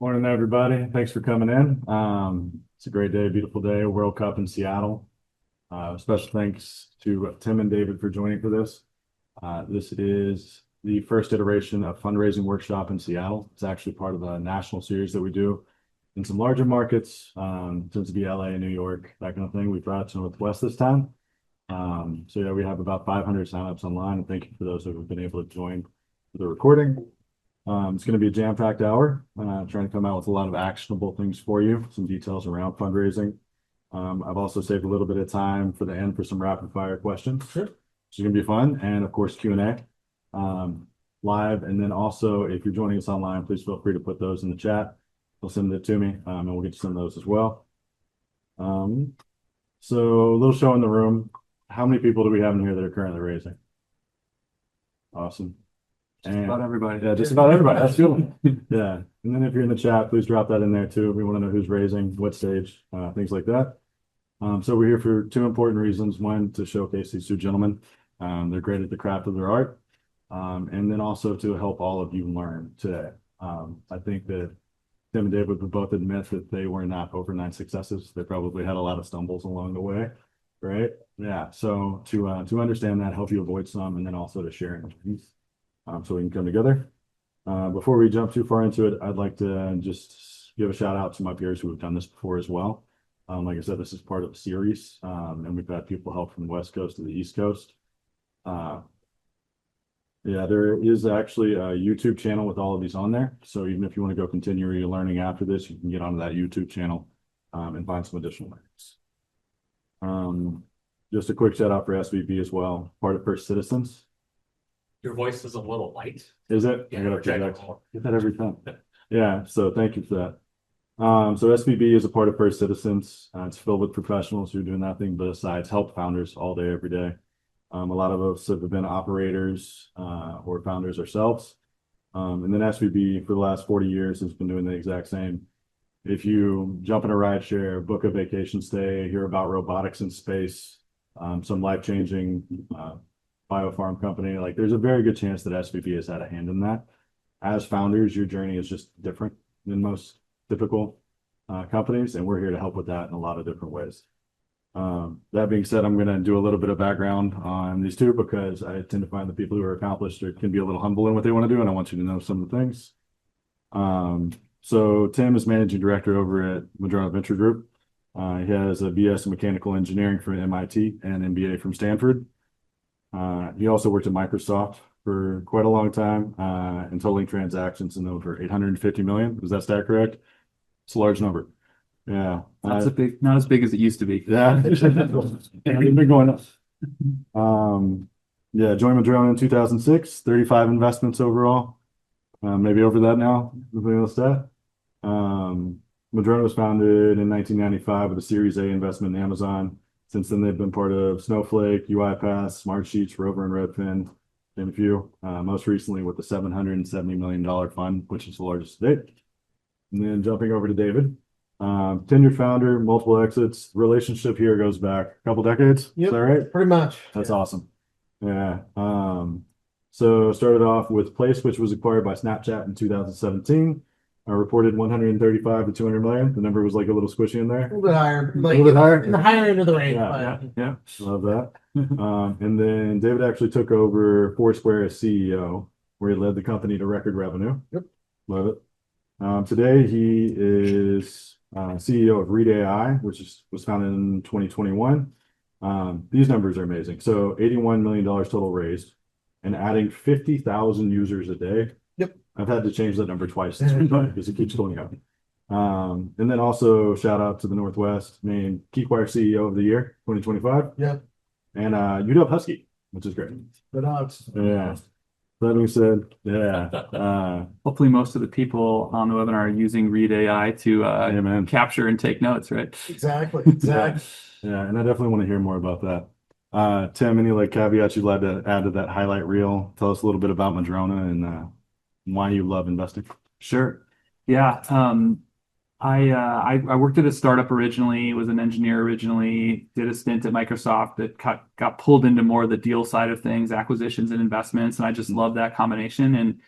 Morning, everybody. Thanks for coming in. It's a great day, beautiful day, World Cup in Seattle. Special thanks to Tim and David for joining for this. This is the first iteration of Fundraising Workshop in Seattle. It's actually part of a national series that we do in some larger markets, tends to be LA, New York, that kind of thing. We brought it to Northwest this time. So yeah, we have about 500 signups online, and thank you for those who have been able to join the recording. It's going to be a jam-packed hour, trying to come out with a lot of actionable things for you, some details around fundraising. I've also saved a little bit of time for the end for some rapid fire questions. Sure. Which is going to be fun. And of course, Q&A live. And then also, if you're joining us online, please feel free to put those in the chat. They'll send it to me, and we'll get to some of those as well. So a little show in the room. How many people do we have in here that are currently raising? Awesome. Just about everybody. Yeah, just about everybody. That's cool. Yeah. And then if you're in the chat, please drop that in there too. We want to know who's raising, what stage, things like that. So we're here for two important reasons. One, to showcase these two gentlemen. They're great at the craft of their art. And then also to help all of you learn today. I think that Tim and David would both admit that they were not overnight successes. They probably had a lot of stumbles along the way, right? Yeah. So to understand that, help you avoid some, and then also to share in so we can come together. Before we jump too far into it, I'd like to just give a shout out to my peers who have done this before as well. Like I said, this is part of a series, and we've had people help from the West Coast to the East Coast. Yeah, there is actually a YouTube channel with all of these on there. So even if you want to go continue your learning after this, you can get onto that YouTube channel and find some additional learnings. Just a quick shout out for SVP as well, part of First Citizens. Your voice is a little light. Is it? Yeah, I gotta project. get that every time. Yeah, so thank you for that. So SVB is a part of First Citizens. It's filled with professionals who are doing nothing besides help founders all day, every day. A lot of us have been operators or founders ourselves. And then SVB for the last 40 years has been doing the exact same. If you jump in a rideshare, book a vacation stay, hear about robotics in space, some life-changing biofarm company, like there's a very good chance that SVB has had a hand in that. As founders, your journey is just different than most typical companies, and we're here to help with that in a lot of different ways. That being said, I'm going to do a little bit of background on these two because I tend to find the people who are accomplished or can be a little humble in what they want to do, and I want you to know some of the things. So Tim is managing director over at Madrona Venture Group. He has a BS in mechanical engineering from MIT and MBA from Stanford. He also worked at Microsoft for quite a long time, and totaling transactions in over 850 million. Is that stat correct? It's a large number. Yeah. Not as big as it used to be. Yeah. It's been going up. Yeah, joined Madrona in 2006, 35 investments overall. Maybe over that now, depending on the stat. Madrona was founded in 1995 with a Series A investment in Amazon. Since then, they've been part of Snowflake, UiPath, Smartsheets, Rover, and Redfin, and a few. Most recently with the $770 million fund, which is the largest to date. And then jumping over to David, tenured founder, multiple exits. Relationship here goes back a couple decades. Yep, is that right? pretty much. That's awesome. Yeah. So started off with Place, which was acquired by Snapchat in 2017. Reported 135 to 200 million. The number was like a little squishy in there. A little bit higher. A little bit higher? In the higher end of the range. Yeah. Love that. And then David actually took over Foursquare as CEO, where he led the company to record revenue. Yep. Love it. Today he is CEO of Read AI, which was founded in 2021. These numbers are amazing. So $81 million total raised and adding 50,000 users a day. Yep. I've had to change that number twice because it keeps going up. And then also shout out to the Northwest, named KeyQuire CEO of the Year 2025. Yep. And UW Husky, which is great. The dogs. Yeah. That being said, yeah. Hopefully most of the people on the webinar are using Read AI to capture and take notes, right? Exactly. Yeah, and I definitely want to hear more about that. Tim, any like caveats you'd like to add to that highlight reel? Tell us a little bit about Madrona and why you love investing. Sure. Yeah. I worked at a startup originally, was an engineer originally, did a stint at Microsoft that got pulled into more of the deal side of things, acquisitions and investments. And I just love that combination.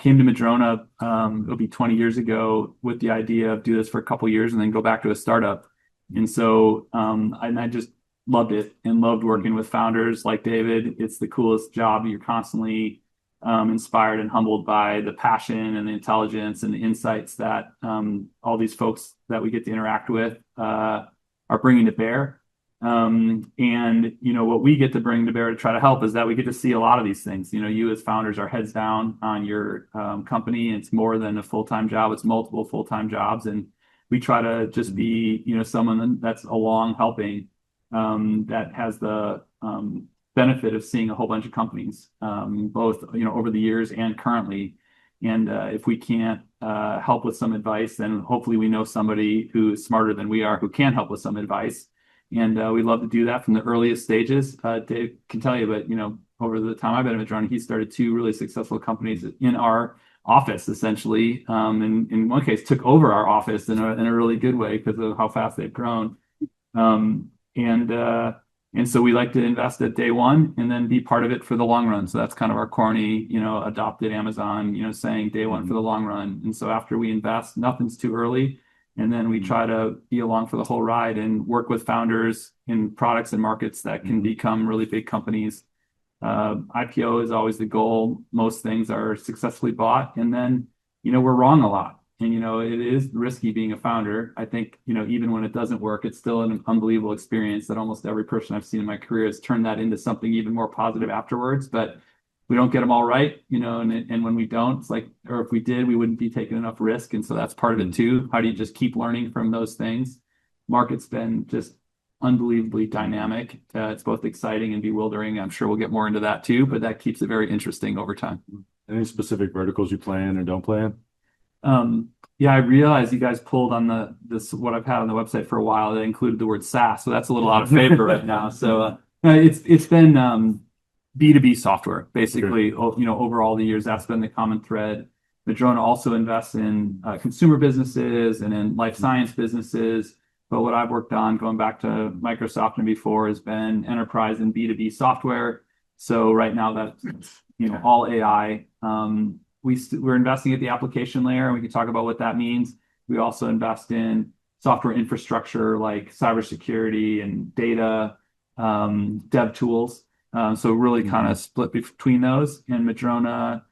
came to Madrona, it'll be 20 years ago, with the idea of do this for a couple years and then go back to a startup. And so I just loved it and loved working with founders like David. It's the coolest job. You're constantly inspired and humbled by the passion and the intelligence and the insights that all these folks that we get to interact with are bringing to bear. And what we get to bring to bear to try to help is that we get to see a lot of these things. You as founders are heads down on your company. It's more than a full-time job. It's multiple full-time jobs. And we try to just be, someone that's along helping, that has the benefit of seeing a whole bunch of companies, both, over the years and currently. And if we can't help with some advice, then hopefully we know somebody who is smarter than we are who can help with some advice. And we love to do that from the earliest stages. Dave can tell you, but over the time I've been at Madrona, he started 2 really successful companies in our office, essentially. And in one case, took over our office in a really good way because of how fast they've grown. And so we like to invest at day one and then be part of it for the long run. So that's kind of our corny, adopted Amazon, saying day one for the long run. And so after we invest, nothing's too early. And then we try to be along for the whole ride and work with founders in products and markets that can become really big companies. IPO is always the goal. Most things are successfully bought. And then, we're wrong a lot. And, it is risky being a founder. I think, even when it doesn't work, it's still an unbelievable experience that almost every person I've seen in my career has turned that into something even more positive afterwards. But we don't get them all right, and when we don't, it's like, or if we did, we wouldn't be taking enough risk. And so that's part of it too. How do you just keep learning from those things? Market's been just unbelievably dynamic. It's both exciting and bewildering. I'm sure we'll get more into that too, but that keeps it very interesting over time. Any specific verticals you play in or don't play in? Yeah, I realize you guys pulled on this what I've had on the website for a while that included the word SaaS, so that's a little out of favor right now. So it's been B2B software, basically. Sure. Over all the years, that's been the common thread. Madrona also invests in consumer businesses and in life science businesses. But what I've worked on, going back to Microsoft and before, has been enterprise and B2B software. So right now, that's all AI. We're investing at the application layer, and we can talk about what that means. We also invest in software infrastructure like cybersecurity and data, dev tools. So really kind of split between those. And Madrona,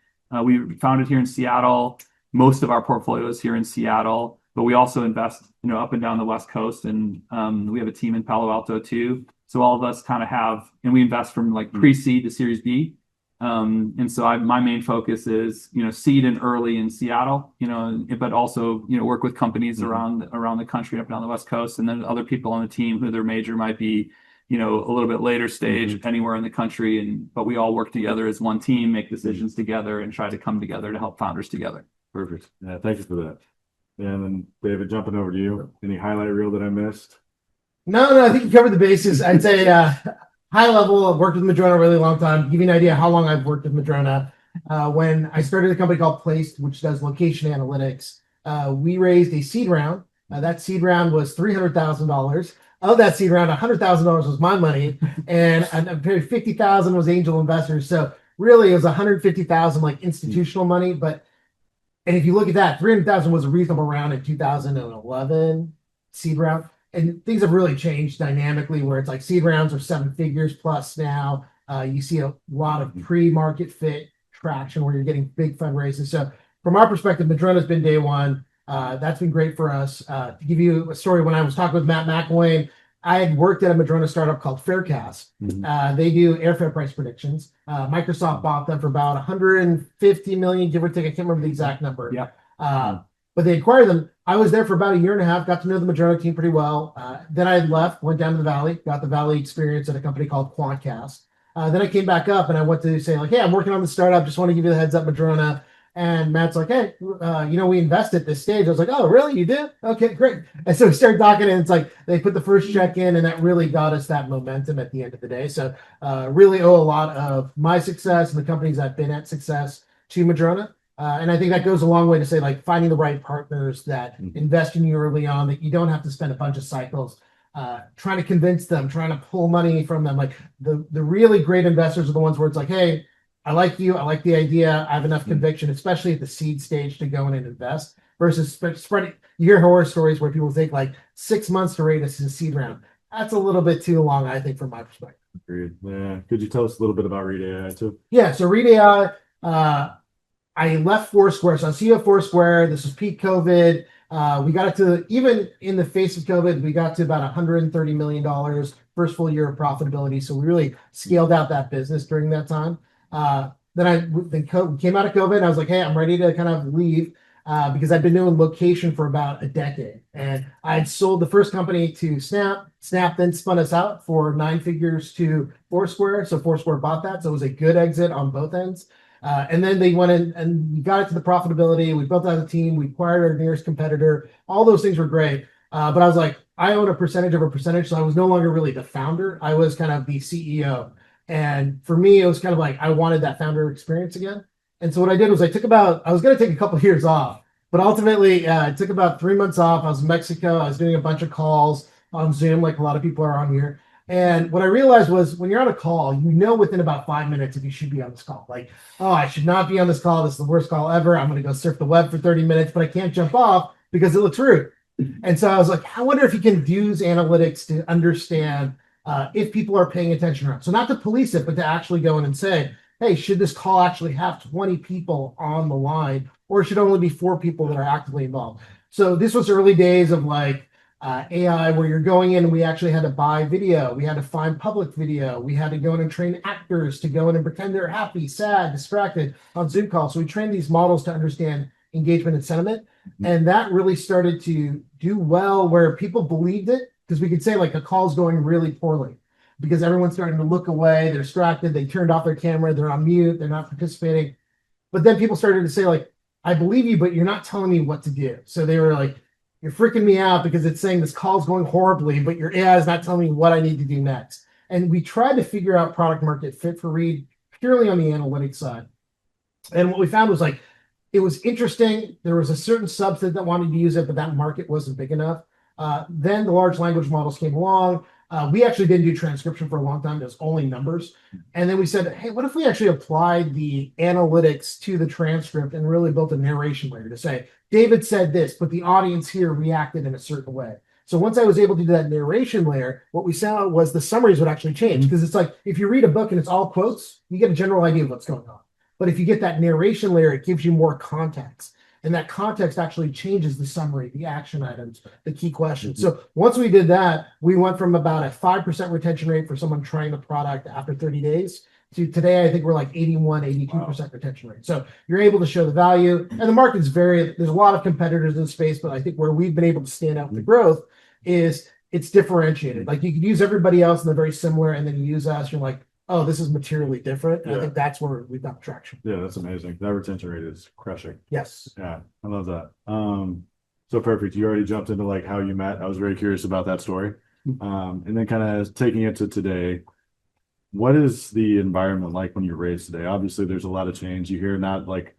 we founded here in Seattle. Most of our portfolio is here in Seattle, but we also invest, up and down the West Coast. And we have a team in Palo Alto too. So all of us kind of have, and we invest from like pre-seed to Series B. And so my main focus is, seed and early in Seattle, but also, work with companies around the country, up and down the West Coast. And then other people on the team who their major might be, a little bit later stage anywhere in the country. But we all work together as one team, make decisions together, and try to come together to help founders together. Perfect. Yeah, thank you for that. Yeah, and then David, jumping over to you. Any highlight reel that I missed? No, I think you covered the bases. I'd say high level, I've worked with Madrona a really long time. To give you an idea how long I've worked with Madrona. When I started a company called Placed, which does location analytics, we raised a seed round. That seed round was $300,000. Of that seed round, $100,000 was my money, and $50,000 was angel investors. So really, it was $150,000 like institutional money. And if you look at that, $300,000 was a reasonable round in 2011 seed round. And things have really changed dynamically, where it's like seed rounds are 7 figures plus now. You see a lot of pre-market fit traction where you're getting big fundraisers. So from our perspective, Madrona's been day one. That's been great for us. To give you a story, when I was talking with Matt McElwain, I had worked at a Madrona startup called Faircast. They do airfare price predictions. Microsoft bought them for about 150 million, give or take. I can't remember the exact number. Yeah. But they acquired them. I was there for about a year and a half, got to know the Madrona team pretty well. Then I left, went down to the Valley, got the Valley experience at a company called Quantcast. Then I came back up and I went to say like, hey, I'm working on the startup. Just want to give you the heads up, Madrona. And Matt's like, hey, we invest at this stage. I was like, oh, really? You did? Okay, great. And so we started talking, and it's like they put the first check in, and that really got us that momentum at the end of the day. So really owe a lot of my success and the companies I've been at success to Madrona. And I think that goes a long way to say, like, finding the right partners that invest in you early on, that you don't have to spend a bunch of cycles trying to convince them, trying to pull money from them. Like the really great investors are the ones where it's like, hey, I like you. I like the idea. I have enough conviction, especially at the seed stage, to go in and invest versus spreading. You hear horror stories where people take like 6 months to raise a seed round. That's a little bit too long, I think, from my perspective. Agreed. Yeah. Could you tell us a little bit about Read AI too? Yeah. So Read AI, I left Foursquare. So I'm CEO of Foursquare. This was peak COVID. We got it to, even in the face of COVID, we got to about $130 million first full year of profitability. So we really scaled out that business during that time. Then came out of COVID. And I was like, hey, I'm ready to kind of leave because I've been doing location for about a decade. And I had sold the first company to Snap. Snap then spun us out for 9 figures to Foursquare. So Foursquare bought that. So it was a good exit on both ends. And then they went in and we got it to the profitability. We built out a team. We acquired our nearest competitor. All those things were great. But I was like, I own a percentage of a percentage. So I was no longer really the founder. I was kind of the CEO. And for me, it was kind of like I wanted that founder experience again. And so what I did was I was going to take a couple of years off, but ultimately I took about 3 months off. I was in Mexico. I was doing a bunch of calls on Zoom, like a lot of people are on here. And what I realized was when you're on a call, you know within about 5 minutes if you should be on this call. Like, oh, I should not be on this call. This is the worst call ever. I'm going to go surf the web for 30 minutes, but I can't jump off because it looks rude. And so I was like, I wonder if you can use analytics to understand if people are paying attention around. So not to police it, but to actually go in and say, hey, should this call actually have 20 people on the line, or should only be 4 people that are actively involved? So this was early days of like AI, where you're going in and we actually had to buy video. We had to find public video. We had to go in and train actors to go in and pretend they're happy, sad, distracted on Zoom calls. So we trained these models to understand engagement and sentiment. And that really started to do well where people believed it, because we could say like a call's going really poorly because everyone's starting to look away, they're distracted, they turned off their camera, they're on mute, they're not participating. But then people started to say like, I believe you, but you're not telling me what to do. So they were like, you're freaking me out because it's saying this call's going horribly, but your AI is not telling me what I need to do next. And we tried to figure out product market fit for Read purely on the analytics side. And what we found was like, it was interesting. There was a certain subset that wanted to use it, but that market wasn't big enough. Then the large language models came along. We actually didn't do transcription for a long time. It was only numbers. And then we said, hey, what if we actually applied the analytics to the transcript and really built a narration layer to say, David said this, but the audience here reacted in a certain way. So once I was able to do that narration layer, what we saw was the summaries would actually change, because it's like if you read a book and it's all quotes, you get a general idea of what's going on. But if you get that narration layer, it gives you more context. And that context actually changes the summary, the action items, the key questions. So once we did that, we went from about a 5% retention rate for someone trying the product after 30 days to today, I think we're like 81, 82% retention rate. So you're able to show the value. And the market's there's a lot of competitors in the space, but I think where we've been able to stand out with the growth is it's differentiated. Like you could use everybody else and they're very similar, and then you use us, you're like, oh, this is materially different. And I think that's where we've got traction. Yeah, that's amazing. That retention rate is crushing. Yes. Yeah, I love that. So perfect. You already jumped into like how you met. I was very curious about that story. And then kind of taking it to today, what is the environment like when you're raised today? Obviously, there's a lot of change. You hear not like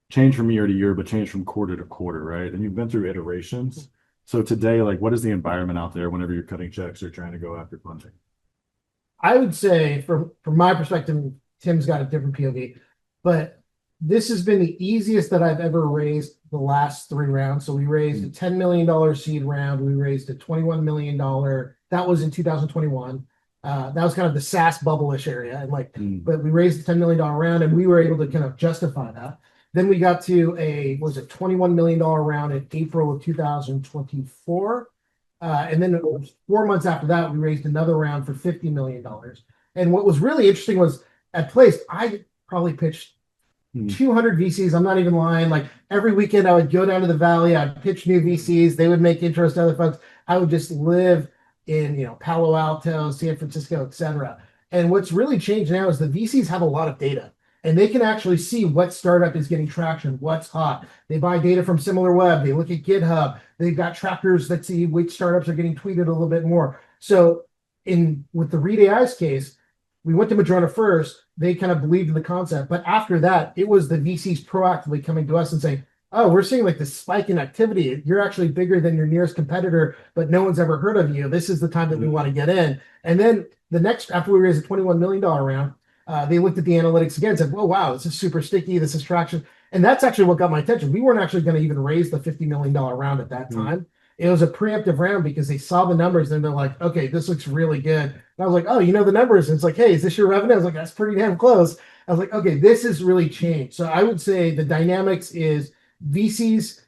change from year to year, but change from quarter to quarter, right? And you've been through iterations. So today, like, what is the environment out there whenever you're cutting checks or trying to go after funding? I would say from my perspective, Tim's got a different POV, but this has been the easiest that I've ever raised the last 3 rounds. So we raised a $10 million seed round. We raised a $21 million. That was in 2021. That was kind of the SaaS bubble-ish area. And but we raised a $10 million round and we were able to kind of justify that. Then we got to a $21 million round in April of 2024. And then 4 months after that, we raised another round for $50 million. And what was really interesting was at Place, I probably pitched 200 VCs. I'm not even lying. Like every weekend I would go down to the Valley. I'd pitch new VCs. They would make intros to other folks. I would just live in, Palo Alto, San Francisco, et cetera. And what's really changed now is the VCs have a lot of data. And they can actually see what startup is getting traction, what's hot. They buy data from SimilarWeb. They look at GitHub. They've got trackers that see which startups are getting tweeted a little bit more. So with the Read AI's case, we went to Madrona first. They kind of believed in the concept. But after that, it was the VCs proactively coming to us and saying, oh, we're seeing like this spike in activity. You're actually bigger than your nearest competitor, but no one's ever heard of you. This is the time that we want to get in. And then after we raised a $21 million round, they looked at the analytics again and said, "Whoa, wow, this is super sticky. This is traction." And that's actually what got my attention. We weren't actually going to even raise the $50 million round at that time. It was a preemptive round because they saw the numbers and they're like, okay, this looks really good. And I was like, oh, you know the numbers. And it's like, hey, is this your revenue? I was like, that's pretty damn close. I was like, okay, this has really changed. So I would say the dynamics is VCs.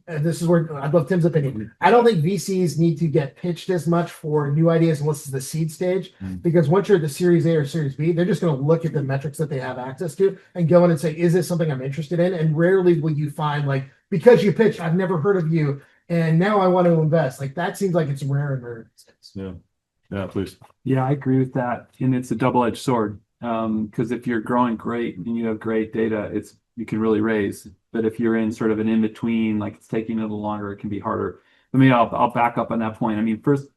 This is where I'd love Tim's opinion. I don't think VCs need to get pitched as much for new ideas unless it's the seed stage, because once you're at the Series A or Series B, they're just going to look at the metrics that they have access to and go in and say, is this something I'm interested in? And rarely will you find like, because you pitched, I've never heard of you, and now I want to invest. Like that seems like it's rare and rare. Yeah, please. Yeah, I agree with that. And it's a double-edged sword. Because if you're growing great and you have great data, you can really raise. But if you're in sort of an in-between, like it's taking a little longer, it can be harder. I'll back up on that point. I mean, first,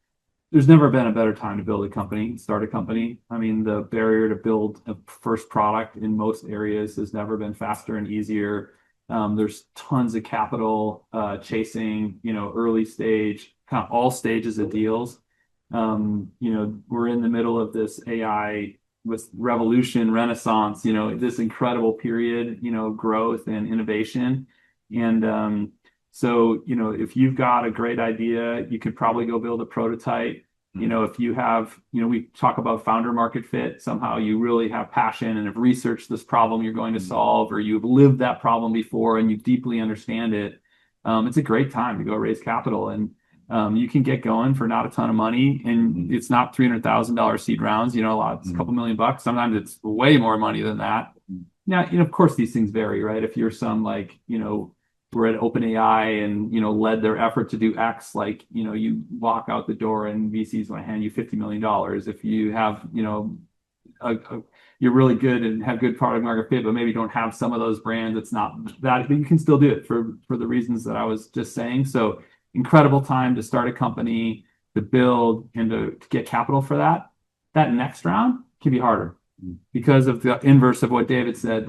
there's never been a better time to build a company, start a company. I mean, the barrier to build a first product in most areas has never been faster and easier. There's tons of capital chasing, early stage, kind of all stages of deals. We're in the middle of this AI with revolution, renaissance, this incredible period, growth and innovation. And so, if you've got a great idea, you could probably go build a prototype. If you have, we talk about founder market fit, somehow you really have passion and have researched this problem you're going to solve, or you've lived that problem before and you deeply understand it. It's a great time to go raise capital. And you can get going for not a ton of money, and it's not $300,000 seed rounds. It's a couple $1 million. Sometimes it's way more money than that. Now, of course, these things vary, right? If you're some we're at OpenAI and led their effort to do X, you walk out the door and VCs want to hand you $50 million. If you have you're really good and have good product market fit, but maybe don't have some of those brands, it's not that, but you can still do it for the reasons that I was just saying. So incredible time to start a company, to build, and to get capital for that. That next round can be harder because of the inverse of what David said.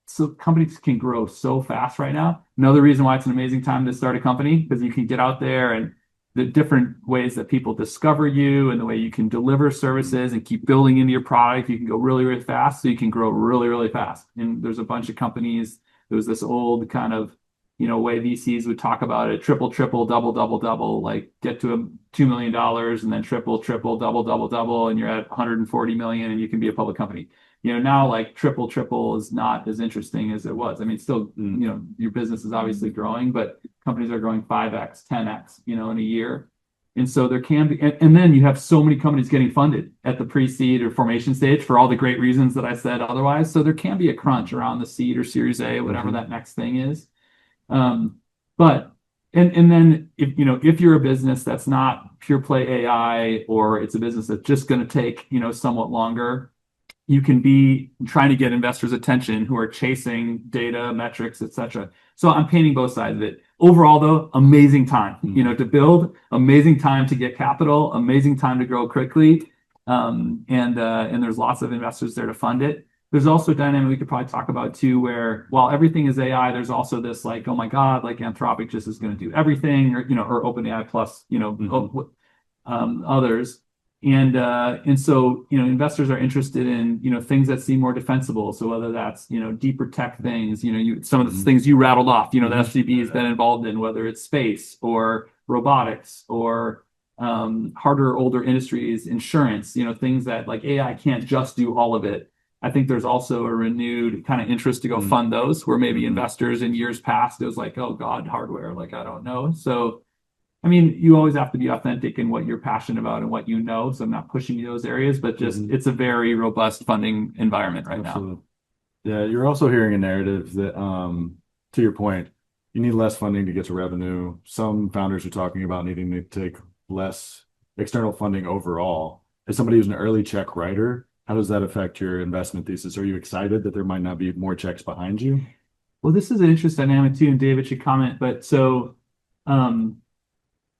So companies can grow so fast right now. Another reason why it's an amazing time to start a company, because you can get out there and the different ways that people discover you and the way you can deliver services and keep building into your product. You can go really, really fast. So you can grow really, really fast. And there's a bunch of companies. There was this old kind of way VCs would talk about it, triple, double, double, like get to $2 million and then triple, double, double, and you're at 140 million and you can be a public company. Now like triple is not as interesting as it was. I mean, still, your business is obviously growing, but companies are growing 5x, 10x, in a year. And so there can be, and then you have so many companies getting funded at the pre-seed or formation stage for all the great reasons that I said otherwise. So there can be a crunch around the seed or Series A, whatever that next thing is. But then if you're a business that's not pure play AI, or it's a business that's just going to take somewhat longer, you can be trying to get investors' attention who are chasing data, metrics, etc. So I'm painting both sides of it. Overall, though, amazing time to build, amazing time to get capital, amazing time to grow quickly, and there's lots of investors there to fund it. There's also a dynamic we could probably talk about too, where while everything is AI, there's also this oh my God, Anthropic just is going to do everything, or OpenAI plus, others. And so, investors are interested in, things that seem more defensible. So whether that's, deeper tech things, some of the things you rattled off, the SVB has been involved in, whether it's space or robotics or harder, older industries, insurance, things that AI can't just do all of it. I think there's also a renewed kind of interest to go fund those, where maybe investors in years past, it was oh God, hardware, I don't know. So, I mean, you always have to be authentic in what you're passionate about and what So I'm not pushing you those areas, but just it's a very robust funding environment right now. Yeah, you're also hearing a narrative that, to your point, you need less funding to get to revenue. Some founders are talking about needing to take less external funding overall. As somebody who's an early check writer, how does that affect your investment thesis? Are you excited that there might not be more checks behind you? Well, this is an interesting dynamic too, and David should comment. But so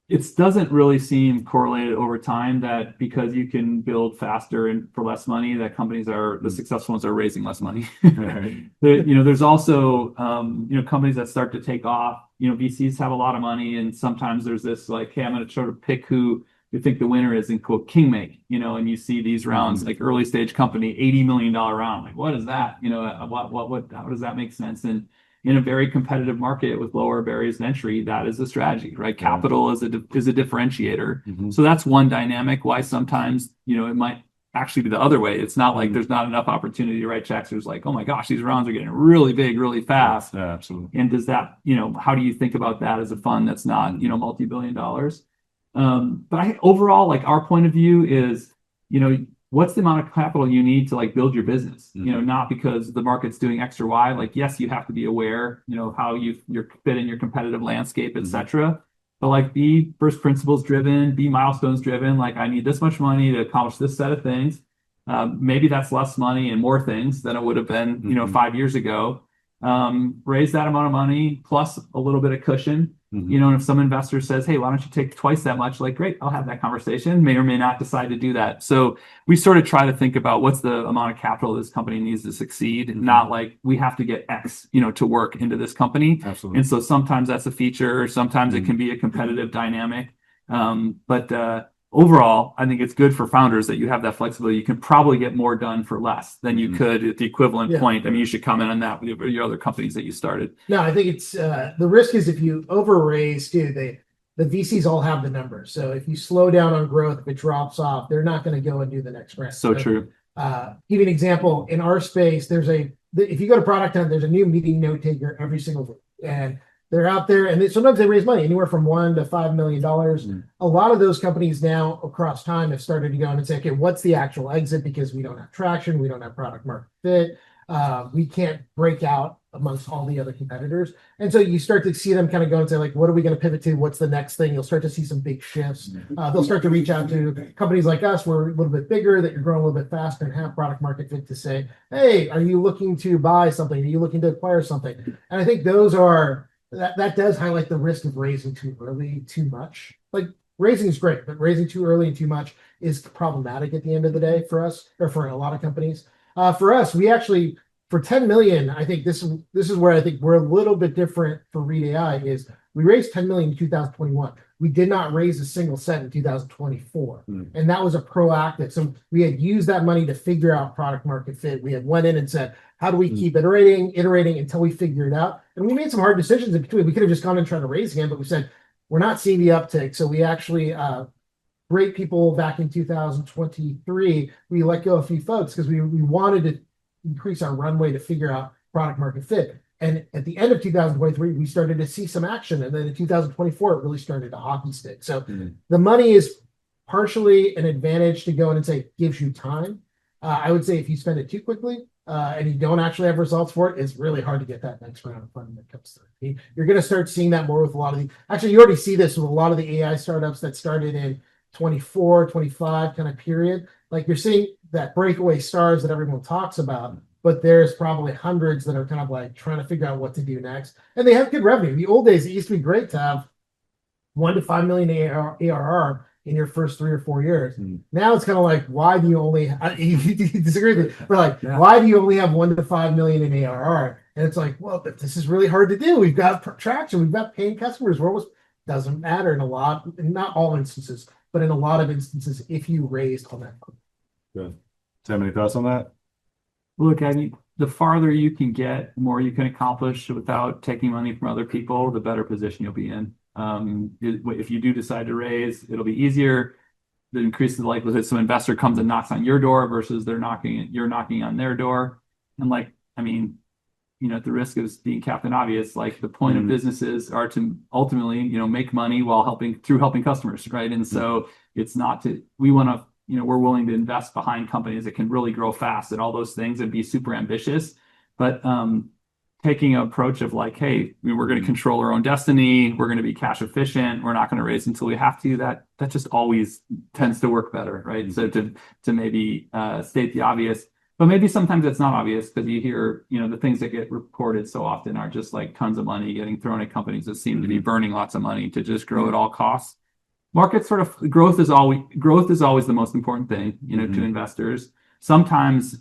it doesn't really seem correlated over time that because you can build faster and for less money, that companies are the successful ones are raising less money. Right. There's also companies that start to take off. VCs have a lot of money, and sometimes there's this hey, I'm going to sort of pick who you think the winner is in quote kingmake, and you see these rounds like early stage company, $80 million round. Like, what is that? How does that make sense? And in a very competitive market with lower barriers to entry, that is a strategy, right? Capital is a differentiator. So that's one dynamic why sometimes, it might actually be the other way. It's not like there's not enough opportunity to write checks. There's like, oh my gosh, these rounds are getting really big, really fast. Yeah, absolutely. And does that, how do you think about that as a fund that's not, multi-billion dollars? But overall, like our point of view is, what's the amount of capital you need to like build your business? Not because the market's doing X or Y. Like, yes, you have to be aware, how you're fit in your competitive landscape, etc. But like be first principles driven, be milestones driven. Like I need this much money to accomplish this set of things. Maybe that's less money and more things than it would have been, 5 years ago. Raise that amount of money plus a little bit of cushion. And if some investor says, hey, why don't you take twice that much? Like, great, I'll have that conversation. May or may not decide to do that. So we sort of try to think about what's the amount of capital this company needs to succeed, not like we have to get X, to work into this company. Absolutely. And so sometimes that's a feature, sometimes it can be a competitive dynamic. But overall, I think it's good for founders that you have that flexibility. You can probably get more done for less than you could at the equivalent point. I mean, you should comment on that with your other companies that you started. No, I think it's the risk is if you over raise too, the VCs all have the numbers. So if you slow down on growth, if it drops off, they're not going to go and do the next round. So true. Give you an example. In our space, if you go to Product Hunt, there's a new meeting note taker every single week. And they're out there, and sometimes they raise money anywhere from $1 to $5 million. A lot of those companies now across time have started to go in and say, okay, what's the actual exit? Because we don't have traction, we don't have product market fit, we can't break out amongst all the other competitors. And so you start to see them kind of go and say, like, what are we going to pivot to? What's the next thing? You'll start to see some big shifts. They'll start to reach out to companies like us, we're a little bit bigger, that you're growing a little bit faster and have product market fit, to say, hey, are you looking to buy something? Are you looking to acquire something? And I think those are, that does highlight the risk of raising too early, too much. Like raising is great, but raising too early and too much is problematic at the end of the day for us, or for a lot of companies. For us, we actually, for 10 million, I think this is where I think we're a little bit different for Read AI, is we raised 10 million in 2021. We did not raise a single cent in 2024. And that was a proactive. So we had used that money to figure out product market fit. We had went in and said, how do we keep iterating until we figure it out? And we made some hard decisions in between. We could have just gone and tried to raise again, but we said, we're not seeing the uptick. So we actually, great people back in 2023, we let go of a few folks because we wanted to increase our runway to figure out product market fit. And at the end of 2023, we started to see some action. And then in 2024, it really started to hockey stick. So the money is partially an advantage to go in and say, gives you time. I would say if you spend it too quickly and you don't actually have results for it, it's really hard to get that next round of funding that comes through. You're going to start seeing that more with a lot of actually, you already see this with a lot of the AI startups that started in 24, 25 kind of period. Like you're seeing that breakaway stars that everyone talks about, but there's probably hundreds that are kind of like trying to figure out what to do next. And they have good revenue. In the old days, it used to be great to have 1 to 5 million ARR in your first 3 or 4 years. Now it's kind of like, why do you only, you disagree with me, but like, why do you only have 1 to 5 million in ARR? And it's like, well, this is really hard to do. We've got traction. We've got paying customers. Doesn't matter in a lot, not all instances, but in a lot of instances, if you raised on that. Good. Tim, any thoughts on that? Look, I mean, the farther you can get, the more you can accomplish without taking money from other people, the better position you'll be in. If you do decide to raise, it'll be easier. It increases the likelihood some investor comes and knocks on your door versus you're knocking on their door. And like, I mean, at the risk of being Captain Obvious, like the point of businesses are to ultimately, make money while helping customers, right? And so it's not we want to, we're willing to invest behind companies that can really grow fast and all those things and be super ambitious. But taking an approach of like, hey, we're going to control our own destiny. We're going to be cash efficient. We're not going to raise until we have to. That just always tends to work better, right? So to maybe state the obvious, but maybe sometimes it's not obvious because you hear, the things that get reported so often are just like tons of money getting thrown at companies that seem to be burning lots of money to just grow at all costs. Market sort of growth is always the most important thing, to investors. Sometimes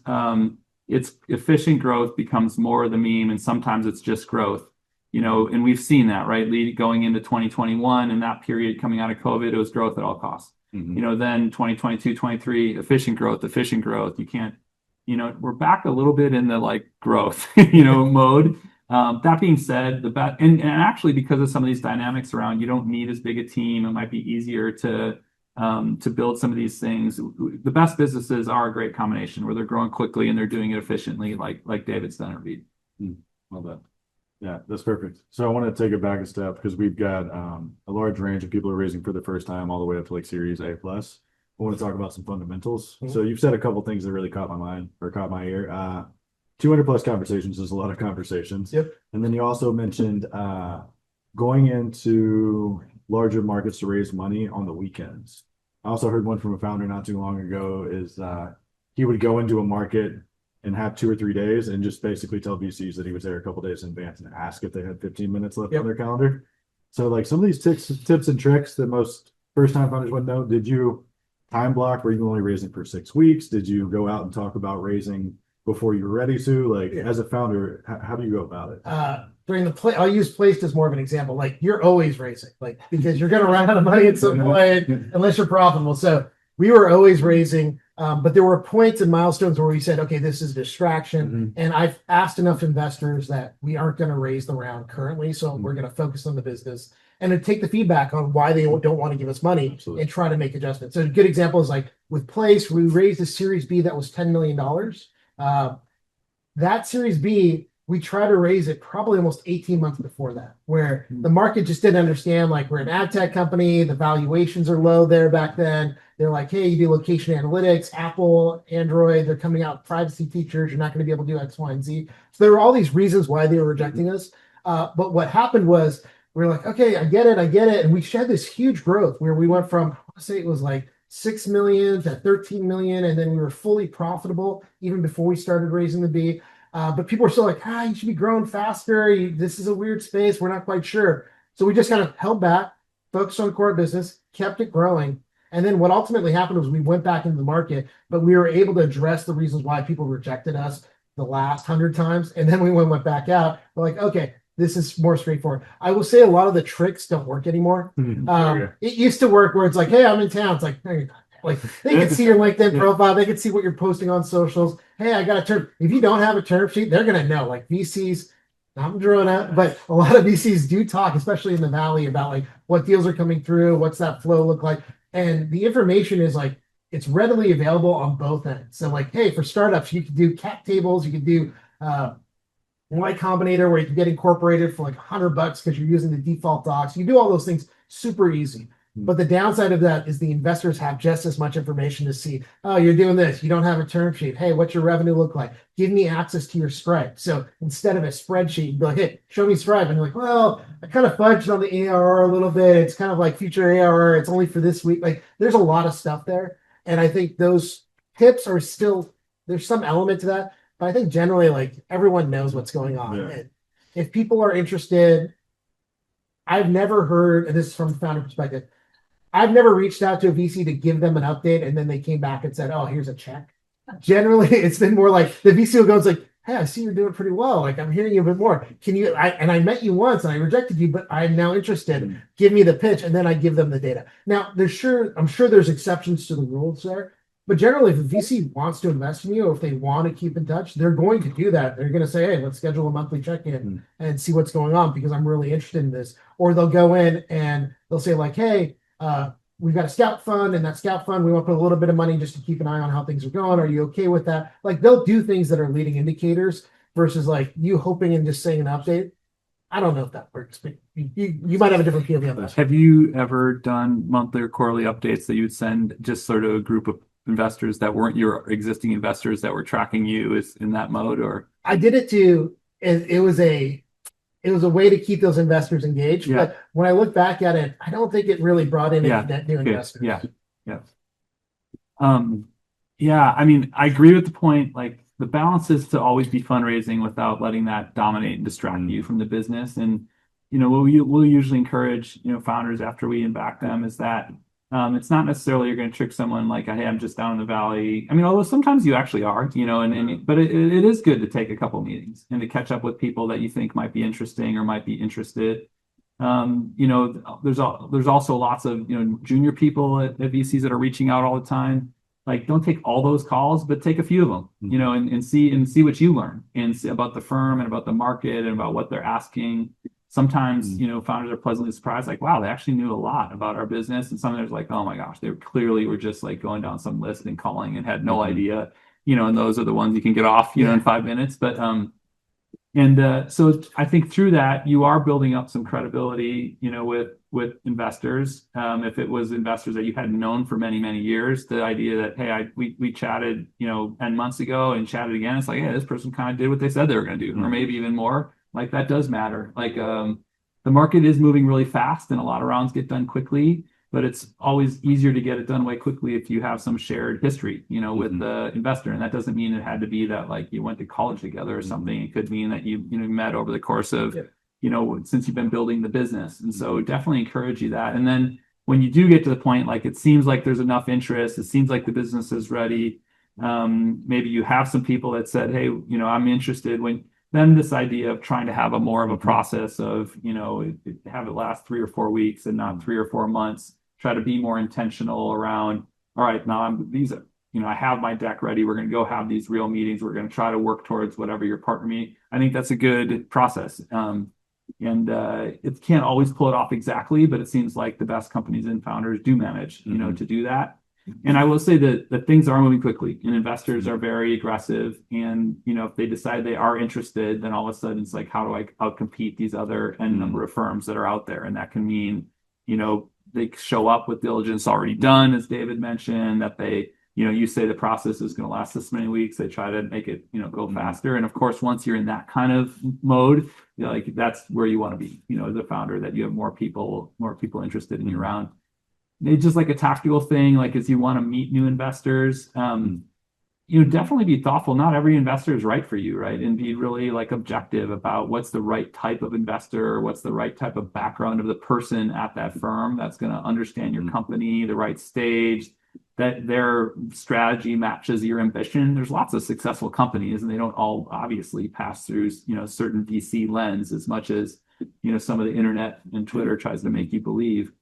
it's efficient growth becomes more the meme, and sometimes it's just growth, and we've seen that, right? Going into 2021 and that period coming out of COVID, it was growth at all costs. Mhm. You know, then 2022, 23, efficient growth. You can't, you know, we're back a little bit in the like growth, you know, mode. That being said, and actually because of some of these dynamics around, you don't need as big a team. It might be easier to build some of these things. The best businesses are a great combination where they're growing quickly and they're doing it efficiently, like David's done at Reed. Well done. Yeah, that's perfect. So I want to take it back a step because we've got a large range of people who are raising for the first time all the way up to like Series A plus. I want to talk about some fundamentals. Mhm. So you've said a couple things that really caught my mind or caught my ear. 200 plus conversations is a lot of conversations. Yep. And then you also mentioned going into larger markets to raise money on the weekends. I also heard one from a founder not too long ago is he would go into a market and have 2 or 3 days and just basically tell VCs that he was there a couple days in advance and ask if they had 15 minutes left Yep. on their calendar. So like some of these tips and tricks that most first time founders wouldn't know, did you time block? Were you only raising for 6 weeks? Did you go out and talk about raising before you were ready to? Like as a founder, how do you go about it? During the play, I'll use placed as more of an example. Like you're always raising, like because you're going to run out of money at some point unless you're profitable. So we were always raising, but there were points and milestones where we said, okay, this is a distraction. And I've asked enough investors that we aren't going to raise the round currently, so we're going to focus on the business and then take the feedback on why they don't want to give us money. Absolutely. And try to make adjustments. So a good example is like with Place, we raised a Series B that was $10 million. That Series B, we tried to raise it probably almost 18 months before that, where the market just didn't understand, like we're an ad tech company, the valuations are low there back then. They're like, hey, you do location analytics, Apple, Android, they're coming out privacy features, you're not going to be able to do X, Y, and Z. So there were all these reasons why they were rejecting us. But what happened was we were like, okay, I get it. And we had this huge growth where we went from, I want to say it was like 6 million to 13 million. And then we were fully profitable even before we started raising the B. But people were still like, you should be growing faster. This is a weird space. We're not quite sure. So we just kind of held back, focused on core business, kept it growing. And then what ultimately happened was we went back into the market, but we were able to address the reasons why people rejected us the last 100 times. And then we went back out. We're like, okay, this is more straightforward. I will say a lot of the tricks don't work anymore. It used to work where it's like, hey, I'm in town. It's like, no, you're not. Like they can see your LinkedIn profile, they can see what you're posting on socials. Hey, I got a term. If you don't have a term sheet, they're gonna know. Like VCs, not Madrona, but a lot of VCs do talk, especially in the Valley, about like what deals are coming through, what's that flow look like, and the information is like it's readily available on both ends. So like, hey, for startups, you can do cap tables, you can do Y Combinator where you can get incorporated for like $100 because you're using the default docs. You do all those things super easy. But the downside of that is the investors have just as much information to see. Oh, you're doing this. You don't have a term sheet. Hey, what's your revenue look like? Give me access to your Stripe. So instead of a spreadsheet, you'd be like, hey, show me Stripe. And you're like, well, I kind of fudged on the ARR a little bit. It's kind of like future ARR. It's only for this week. Like there's a lot of stuff there. And I think those tips are still, there's some element to that. But I think generally like everyone knows what's going on. Yeah. And if people are interested, I've never heard, and this is from a founder perspective, I've never reached out to a VC to give them an update and then they came back and said, oh, here's a check. Generally, it's been more like the VC will go, it's like, hey, I see you're doing pretty well. Like I'm hearing you a bit more. Can you, I met you once and I rejected you, but I'm now interested. Give me the pitch. And then I give them the data. Now I'm sure there's exceptions to the rules there, but generally if a VC wants to invest in you, or if they want to keep in touch, they're going to do that. They're going to say, hey, let's schedule a monthly check-in and see what's going on because I'm really interested in this. Or they'll go in and they'll say like, hey, we've got a scout fund, and that scout fund, we want to put a little bit of money just to keep an eye on how things are going. Are you okay with that? Like they'll do things that are leading indicators versus like you hoping and just saying an update. I don't know if that works, but you might have a different POV on that. Have you ever done monthly or quarterly updates that you would send just sort of a group of investors that weren't your existing investors that were tracking you in that mode? Or I did it it was a way to keep those investors engaged. Yeah. But when I look back at it, I don't think it really brought in any net new investors. Yeah. I mean, I agree with the point. Like the balance is to always be fundraising without letting that dominate and distract you from the business. And, you know, we'll usually encourage, you know, founders after we back them is that it's not necessarily you're going to trick someone like, hey, I'm just down in the Valley. I mean, although sometimes you actually are, you know, but it is good to take a couple meetings and to catch up with people that you think might be interesting or might be interested. There's also lots of, junior people at VCs that are reaching out all the time. Like, don't take all those calls, but take a few of them, and see what you learn and see about the firm and about the market and about what they're asking. Sometimes, founders are pleasantly surprised, like, wow, they actually knew a lot about our business. And sometimes like, oh my gosh, they clearly were just like going down some list and calling and had no idea, and those are the ones you can get off, in 5 minutes. But so I think through that, you are building up some credibility, with investors. If it was investors that you hadn't known for many, many years, the idea that, hey, we chatted, N months ago and chatted again, it's like, hey, this person kind of did what they said they were going to do, or maybe even more. Like, that does matter. Like, the market is moving really fast and a lot of rounds get done quickly, but it's always easier to get it done way quickly if you have some shared history, with the investor. And that doesn't mean it had to be that like you went to college together or something. It could mean that you met over the course of, since you've been building the business. And so definitely encourage you that. And then when you do get to the point, like, it seems like there's enough interest, it seems like the business is ready. Maybe you have some people that said, hey, I'm interested. Then this idea of trying to have more of a process of, have it last 3 or 4 weeks and not 3 or 4 months. Try to be more intentional around, all right, now I have my deck ready. We're going to go have these real meetings. We're going to try to work towards whatever your partner me. I think that's a good process. It can't always pull it off exactly, but it seems like the best companies and founders do manage, to do that. And I will say that things are moving quickly and investors are very aggressive. And, if they decide they are interested, then all of a sudden it's like, how do I outcompete these other N number of firms that are out there? And that can mean, they show up with diligence already done, as David mentioned, that they, you say the process is going to last this many weeks. They try to make it, go faster. And of course, once you're in that kind of mode, like, that's where you want to be, as a founder, that you have more people interested in your round. It's just like a tactical thing, like, as you want to meet new investors, definitely be thoughtful. Not every investor is right for you, right? And be really like objective about what's the right type of investor, what's the right type of background of the person at that firm that's going to understand your company, the right stage, that their strategy matches your ambition. There's lots of successful companies, and they don't all obviously pass through, certain VC lens as much as, some of the internet and Twitter tries to make you believe.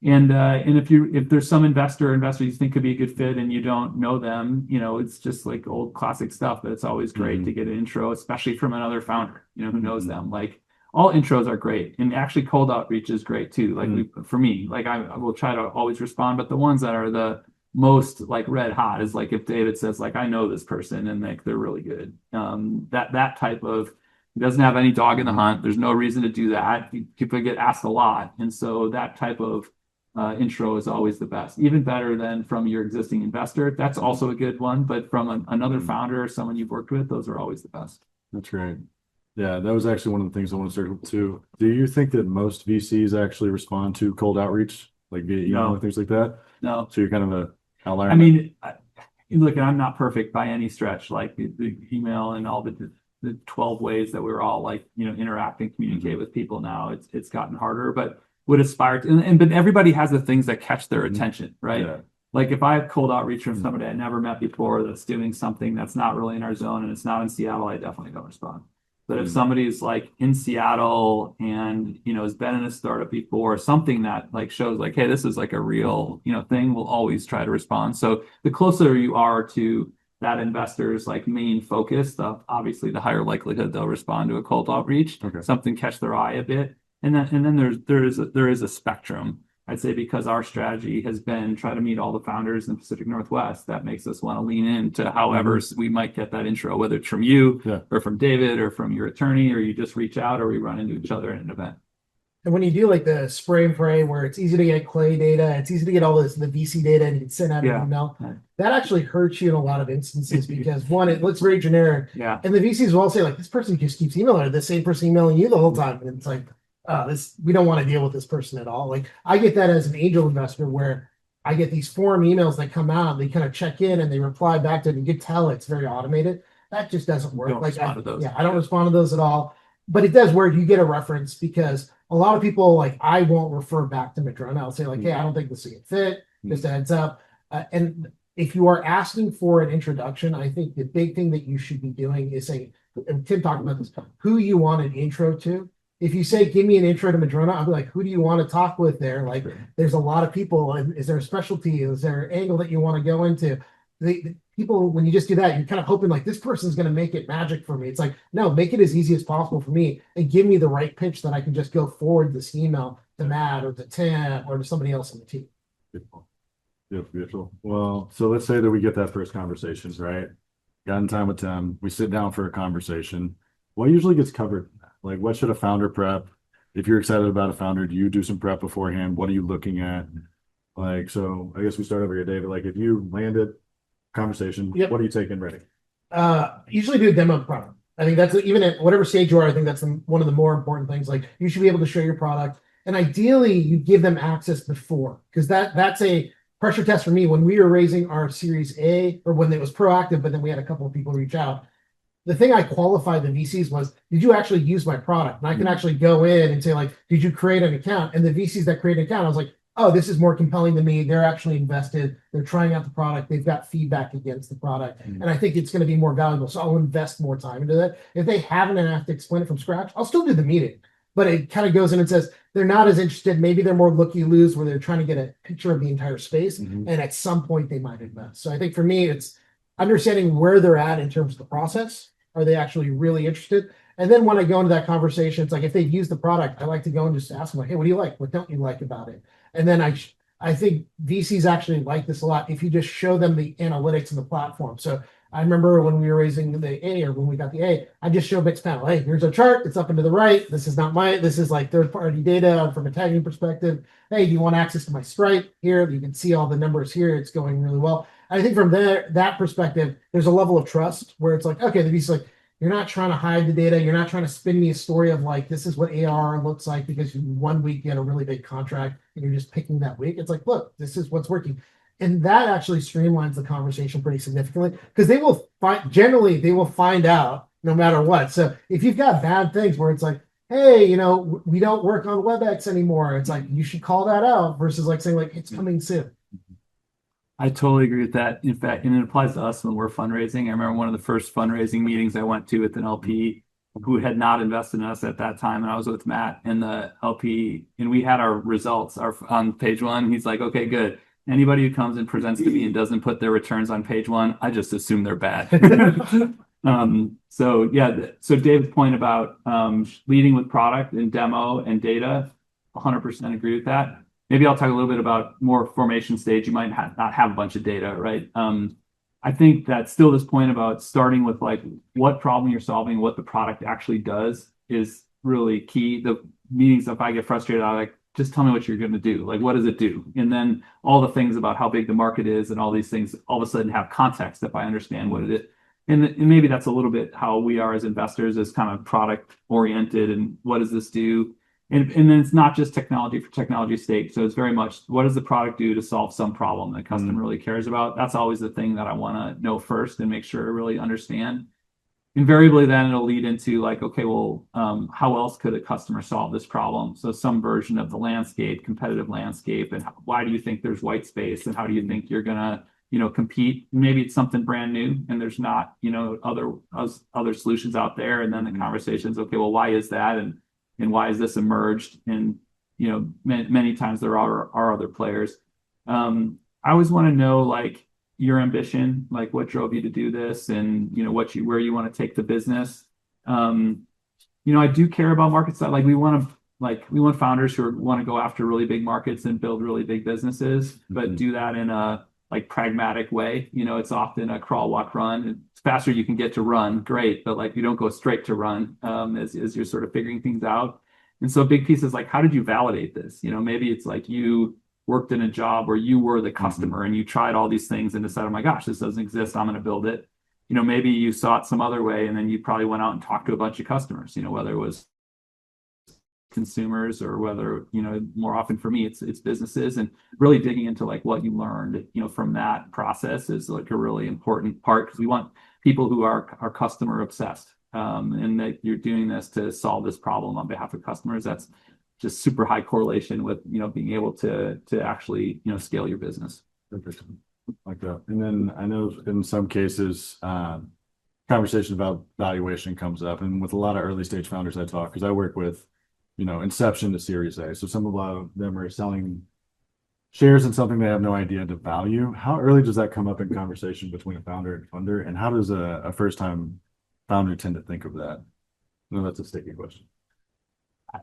And if there's some investor you think could be a good fit and you don't know them, it's just like old classic stuff, but it's always great to get an intro, especially from another founder, who knows them. Like, all intros are great, and actually cold outreach is great too. Like, for me, like, I will try to always respond, but the ones that are the most like red hot is like if David says like, I know this person and like they're really good. That type of, he doesn't have any dog in the hunt. There's no reason to do that. People get asked a lot, and so that type of intro is always the best, even better than from your existing investor. That's also a good one, but from another founder or someone you've worked with, those are always the best. That's great. Yeah, that was actually one of the things I want to circle to. Do you think that most VCs actually respond to cold outreach, like via email and things like that? No. So you're kind of a outlier. I mean, look, I'm not perfect by any stretch. Like, the email and all the 12 ways that we're all like, interact and communicate with people now, it's gotten harder, but would aspire to, but everybody has the things that catch their attention, right? Yeah. Like, if I have cold outreach from somebody I never met before that's doing something that's not really in our zone and it's not in Seattle, I definitely don't respond. But if somebody's like in Seattle and, has been in a startup before, something that like shows like, hey, this is like a real, thing, we'll always try to respond. So the closer you are to that investor's like main focus, obviously the higher likelihood they'll respond to a cold outreach, something catch their eye a bit. And then there is a spectrum. I'd say, because our strategy has been try to meet all the founders in the Pacific Northwest, that makes us want to lean into however we might get that intro, whether it's from you or from David or from your attorney, or you just reach out or we run into each other at an event. And when you do like the spray and pray, where it's easy to get clay data, it's easy to get all the VC data and you can send out an email, that actually hurts you in a lot of instances because one, it looks very generic. Yeah. And the VCs will all say like, this person just keeps emailing, the same person emailing you the whole time. And it's like, we don't want to deal with this person at all. Like, I get that as an angel investor where I get these form emails that come out, they kind of check in and they reply back to it. And you can tell it's very automated. That just doesn't work. I don't respond to those at all. But it does work. You get a reference because a lot of people, like, I won't refer back to Madrona. I'll say like, hey, I don't think this is a good fit. Just a heads up. And if you are asking for an introduction, I think the big thing that you should be doing is saying, and Tim talked about this, who you want an intro to. if you say, give me an intro to Madrona, I'll be like, who do you want to talk with there? Like, there's a lot of people. And is there a specialty? Is there an angle that you want to go into? The people, when you just do that, you're kind of hoping like this person's going to make it magic for me. It's like, no, make it as easy as possible for me and give me the right pitch that I can just go forward this email to Matt or to Tim or to somebody else on the team. Beautiful. Beautiful. Well, so let's say that we get that first conversation, right? Got in time with Tim. We sit down for a conversation. What usually gets covered? Like, what should a founder prep? If you're excited about a founder, do you do some prep beforehand? What are you looking at? Like, so I guess we start over here, David. Like, if you landed conversation, Yep. what are you taking ready? Usually do a demo of product. I think that's even at whatever stage you are. I think that's one of the more important things. Like, you should be able to show your product, and ideally, you give them access before, because that's a pressure test for me. When we were raising our Series A, or when it was proactive, but then we had a couple of people reach out. The thing I qualified the VCs was, did you actually use my product? And I can actually go in and say, like, did you create an account? And the VCs that create an account, I was like, oh, this is more compelling to me. They're actually invested. They're trying out the product. They've got feedback against the product. And I think it's going to be more valuable. So I'll invest more time into that. If they haven't and I have to explain it from scratch, I'll still do the meeting. But it kind of goes in and says, they're not as interested. Maybe they're more looky-loos where they're trying to get a picture of the entire space. And at some point they might invest. So I think for me, it's understanding where they're at in terms of the process. Are they actually really interested? And then when I go into that conversation, it's like, if they've used the product, I like to go and just ask them, like, hey, what do you like? What don't you like about it? And then I think VCs actually like this a lot if you just show them the analytics and the platform. So I remember when we were raising the A, or when we got the A, I just showed Mixpanel, hey, here's our chart. It's up and to the right. This is not this is like third-party data from a tagging perspective. Hey, do you want access to my Stripe here? You can see all the numbers here. It's going really well. I think from that perspective, there's a level of trust where it's like, okay, the VC's like, you're not trying to hide the data. You're not trying to spin me a story of like, this is what ARR looks like because one week you had a really big contract and you're just picking that week. It's like, look, this is what's working. And that actually streamlines the conversation pretty significantly, because they will find out no matter what. So if you've got bad things where it's like, hey, we don't work on WebEx anymore, it's like, you should call that out versus like saying like, it's coming soon. I totally agree with that. In fact, and it applies to us when we're fundraising. I remember one of the first fundraising meetings I went to with an LP who had not invested in us at that time. And I was with Matt and the LP, and we had our results on page one. He's like, okay, good. Anybody who comes and presents to me and doesn't put their returns on page one, I just assume they're bad. So Dave's point about leading with product and demo and data, 100% agree with that. Maybe I'll talk a little bit about more formation stage. You might not have a bunch of data, right? I think that still this point about starting with like what problem you're solving, what the product actually does is really key. The meetings, if I get frustrated, I'm like, just tell me what you're going to do. Like, what does it do? And then all the things about how big the market is and all these things all of a sudden have context if I understand what it is. And maybe that's a little bit how we are as investors, as kind of product oriented, and what does this do? And then it's not just technology for technology's sake. So it's very much, what does the product do to solve some problem that customer really cares about? That's always the thing that I want to know first and make sure I really understand. Invariably, then it'll lead into like, okay, well, how else could a customer solve this problem? So some version of the landscape, competitive landscape, and why do you think there's white space, and how do you think you're gonna, compete? Maybe it's something brand new and there's not, other solutions out there. And then the conversation's, okay, well, why is that? And why is this emerged? And, many times there are other players. I always want to know, like, your ambition, like what drove you to do this, and, where you want to take the business. I do care about market size. Like we want founders who want to go after really big markets and build really big businesses, but do that in a like pragmatic way. It's often a crawl, walk, run. It's faster you can get to run, great, but like you don't go straight to run as you're sort of figuring things out. And so a big piece is like, how did you validate this? Maybe it's like you worked in a job where you were the customer and you tried all these things and decided, oh my gosh, this doesn't exist, I'm going to build it. Maybe you saw it some other way and then you probably went out and talked to a bunch of customers, whether it was consumers or whether, more often for me, it's businesses, and really digging into like what you learned, from that process is like a really important part, because we want people who are customer obsessed, and that you're doing this to solve this problem on behalf of customers. That's just super high correlation with, being able to actually, scale your business. Interesting. Like that. And then I know in some cases, conversation about valuation comes up, and with a lot of early stage founders I talk, because I work with inception to Series A. So a lot of them are selling shares in something they have no idea to value. How early does that come up in conversation between a founder and funder? And how does a first-time founder tend to think of that? No, that's a sticky question.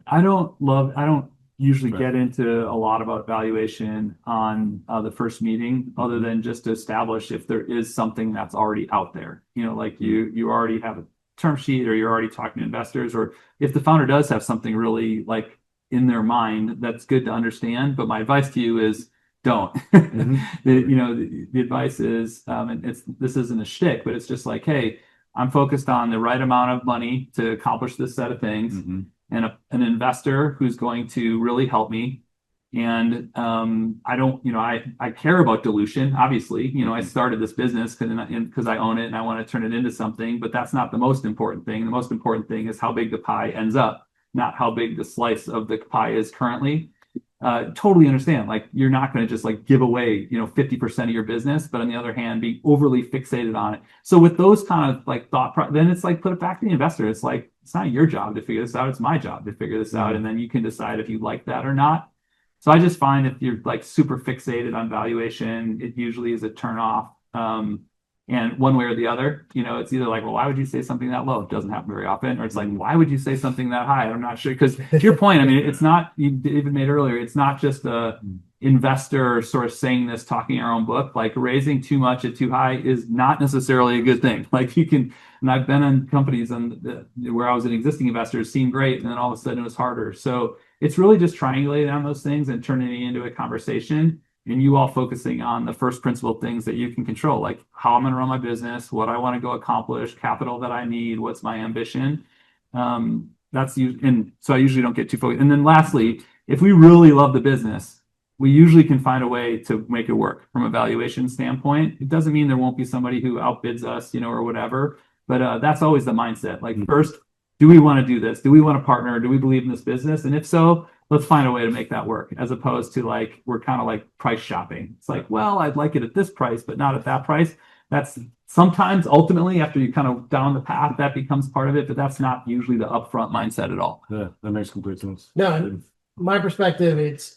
I don't usually Right. get into a lot about valuation on the first meeting, other than just to establish if there is something that's already out there. Like you already have a term sheet, or you're already talking to investors, or if the founder does have something really like in their mind, that's good to understand. But my advice to you is don't. The advice is, and this isn't a shtick, but it's just like, hey, I'm focused on the right amount of money to accomplish this set of things, and an investor who's going to really help me. And I don't, I care about dilution, obviously. I started this business because I own it and I want to turn it into something, but that's not the most important thing. The most important thing is how big the pie ends up, not how big the slice of the pie is currently. Totally understand. Like, you're not going to just like give away, 50% of your business, but on the other hand, be overly fixated on it. So with those kind of like then it's like, put it back to the investor. It's like, it's not your job to figure this out. It's my job to figure this out. And then you can decide if you like that or not. So I just find if you're like super fixated on valuation, it usually is a turn off. And one way or the other, it's either like, well, why would you say something that low? It doesn't happen very often. Or it's like, why would you say something that high? I'm not sure. Because to your point, I mean, it's not, you even made earlier, it's not just a investor sort of saying this, talking our own book. Like, raising too much at too high is not necessarily a good thing. Like, you can, and I've been in companies where I was an existing investor, it seemed great, and then all of a sudden it was harder. So it's really just triangulating on those things and turning it into a conversation. And you all focusing on the first principle things that you can control, like how I'm going to run my business, what I want to go accomplish, capital that I need, what's my ambition. That's you. And so I usually don't get too focused. And then lastly, if we really love the business, we usually can find a way to make it work from a valuation standpoint. It doesn't mean there won't be somebody who outbids us, or whatever. But that's always the mindset. Like, first, do we want to do this? Do we want to partner? Do we believe in this business? And if so, let's find a way to make that work, as opposed to like, we're kind of like price shopping. It's like, well, I'd like it at this price, but not at that price. That's sometimes ultimately, after you kind of down the path, that becomes part of it, but that's not usually the upfront mindset at all. Yeah, that makes complete sense. No, my perspective, it's,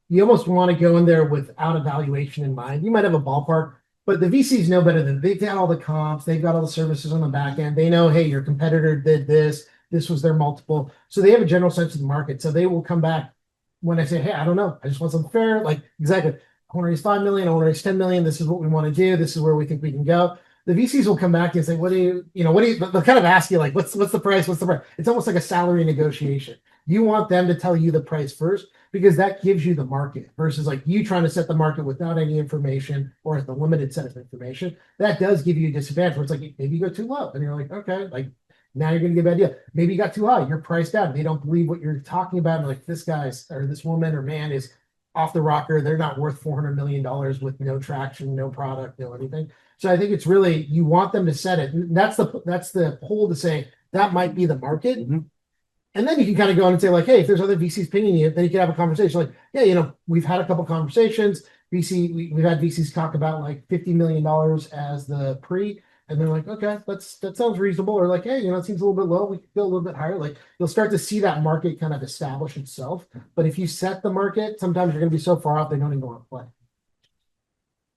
you almost want to go in there without a valuation in mind. You might have a ballpark, but the VCs know better than they've got all the comps, they've got all the services on the back end. They know, hey, your competitor did this. This was their multiple. So they have a general sense of the market. So they will come back when I say, hey, I don't know. I just want something fair. Like, exactly. I want to raise 5 million. I want to raise 10 million. This is what we want to do. This is where we think we can go. The VCs will come back and say, they'll kind of ask you, like, what's the price? What's the price? It's almost like a salary negotiation. You want them to tell you the price first, because that gives you the market, versus like you trying to set the market without any information, or with a limited set of information. That does give you a disadvantage, where it's like, maybe you go too low and you're like, okay, like, now you're going to get an idea. Maybe you got too high. You're priced out. They don't believe what you're talking about. And like, this guy's or this woman or man is off the rocker. They're not worth $400 million with no traction, no product, no anything. So I think it's really, you want them to set it. And that's the pull to say that might be the market. And then you can kind of go in and say, like, hey, if there's other VCs pinging you, then you can have a conversation. Like, yeah, we've had a couple conversations. We've had VCs talk about like $50 million as the pre. And they're like, okay, that sounds reasonable. Or like, hey, it seems a little bit low. We could go a little bit higher. Like, you'll start to see that market kind of establish itself. But if you set the market, sometimes you're going to be so far off, they don't even want to play.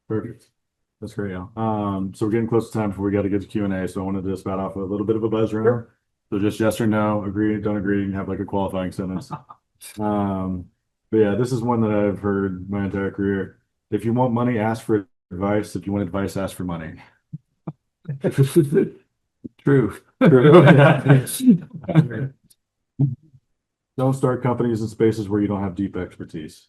Perfect. That's great. Yeah. So we're getting close to time before we got to get to Q&A. So I wanted to spout off a little bit of a buzz round. Sure. So just yes or no, agree, don't agree, and have like a qualifying sentence. But yeah, this is one that I've heard my entire career. If you want money, ask for advice. If you want advice, ask for money. True. Don't start companies in spaces where you don't have deep expertise.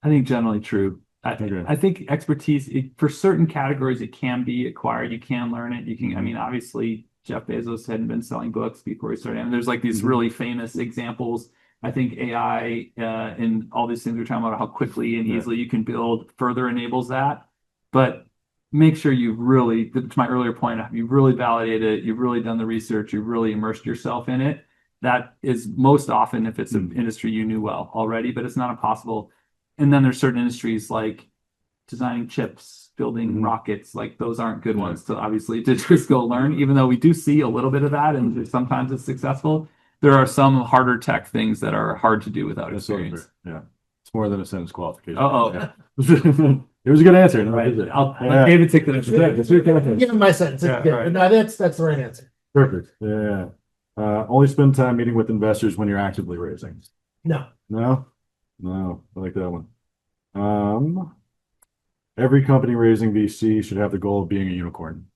I think generally true. Okay. I think expertise, for certain categories, it can be acquired. You can learn it. You can, I mean, obviously, Jeff Bezos hadn't been selling books before he started. I mean, there's like these really famous examples. I think AI and all these things we're talking about, how quickly and easily you can build, further enables that. But make sure you've really, to my earlier point, you've really validated it, you've really done the research, you've really immersed yourself in it. That is most often if it's an industry you knew well already, but it's not impossible. And then there's certain industries like designing chips, building rockets, like those aren't good ones to obviously to just go learn, even though we do see a little bit of that and sometimes it's successful. there are some harder tech things that are hard to do without That's totally experience. fair. Yeah. It's more than a sentence qualification. Uh-oh. Yeah. It was a good answer. No, Right. is it? I'll Yeah. let David take the next Yeah, that's step. good. Give him my sentence. It's Yeah, good. right. No, that's the right answer. Perfect. Yeah. Only spend time meeting with investors when you're actively raising. No. No? No, I like that one. Every company raising VC should have the goal of being a unicorn.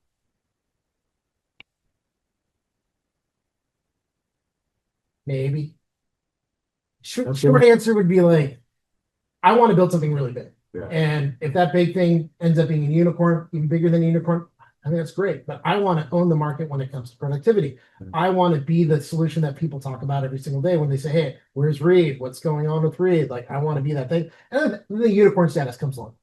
Maybe. Okay. Short answer would be like, I want to build something really big. Yeah. And if that big thing ends up being a unicorn, even bigger than a unicorn, I think that's great. But I want to own the market when it comes to productivity. I want to be the solution that people talk about every single day when they say, hey, where's Reed? What's going on with Reed? Like, I want to be that thing. And then the unicorn status comes along.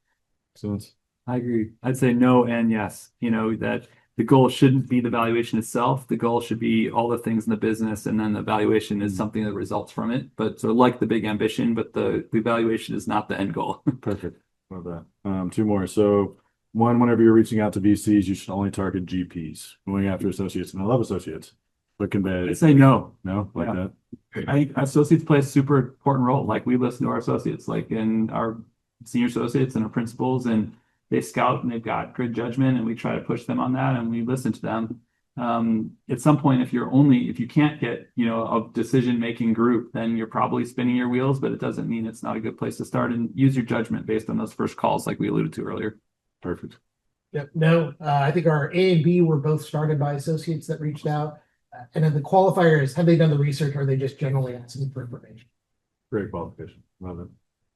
Excellent. I agree. I'd say no and yes. That the goal shouldn't be the valuation itself. The goal should be all the things in the business, and then the valuation is something that results from it. But so like the big ambition, but the valuation is not the end goal. Perfect. Love that. Two more. So one, whenever you're reaching out to VCs, you should only target GPs. Going after associates, and I love associates. But can they? I'd say no. No, like Yeah. that. I think associates play a super important role. Like we listen to our associates, like in our senior associates and our principals, and they scout and they've got good judgment, and we try to push them on that, and we listen to them. At some point, if you can't get, a decision-making group, then you're probably spinning your wheels, but it doesn't mean it's not a good place to start, and use your judgment based on those first calls, like we alluded to earlier. Perfect. Yep. No, I think our A and B were both started by associates that reached out. And then the qualifier is, have they done the research, or are they just generally asking for information? Great qualification. Love it.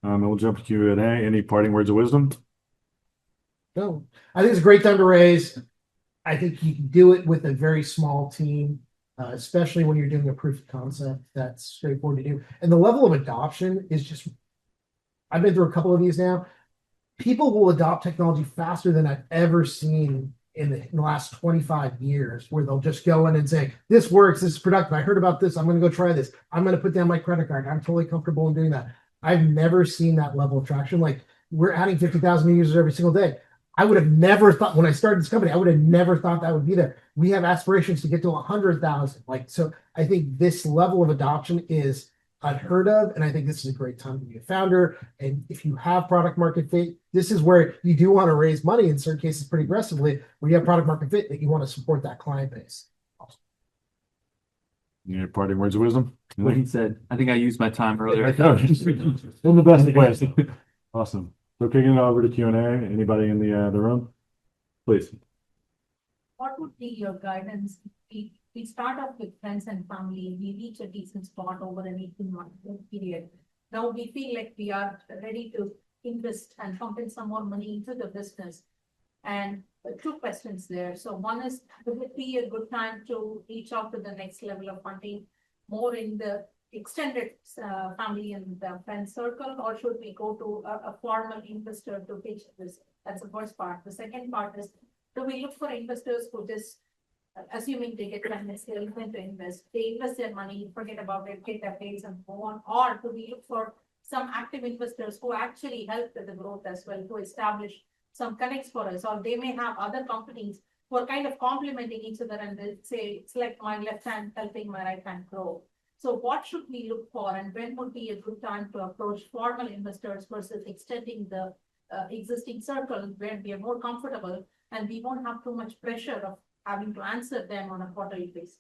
And we'll jump to Q&A. Any parting words of wisdom? No, I think it's a great time to raise. I think you can do it with a very small team, especially when you're doing a proof of concept. That's straightforward to do. And the level of adoption is just, I've been through a couple of these now. People will adopt technology faster than I've ever seen in the last 25 years, where they'll just go in and say, this works, this is productive. I heard about this. I'm going to go try this. I'm going to put down my credit card. I'm totally comfortable in doing that. I've never seen that level of traction. Like, we're adding 50,000 new users every single day. I would have never thought, when I started this company, I would have never thought that would be there. We have aspirations to get to 100,000. So I think this level of adoption is unheard of. And I think this is a great time to be a founder. And if you have product market fit, this is where you do want to raise money in certain cases pretty aggressively, where you have product market fit, that you want to support that client base. Any parting words of wisdom? What he said. I think I used my time earlier. In the best place. Awesome. So kicking it over to Q&A. Anybody in the room? Please. What would be your guidance? We start off with friends and family. We reach a decent spot over an 18-month period. Now we feel like we are ready to invest and pump in some more money into the business. And two questions there. So one is, would it be a good time to reach out to the next level of funding more in the extended family and the friend circle, or should we go to a formal investor to pitch this? That's the first part. The second part is, do we look for investors who just, assuming they get finance, they're going to invest, they invest their money, forget about it, get their pays and go on, or do we look for some active investors who actually help with the growth as well, to establish some connects for us, or they may have other companies who are kind of complementing each other, and they say, it's like my left hand helping my right hand grow. So what should we look for, and when would be a good time to approach formal investors versus extending the existing circle where we are more comfortable and we won't have too much pressure of having to answer them on a quarterly basis?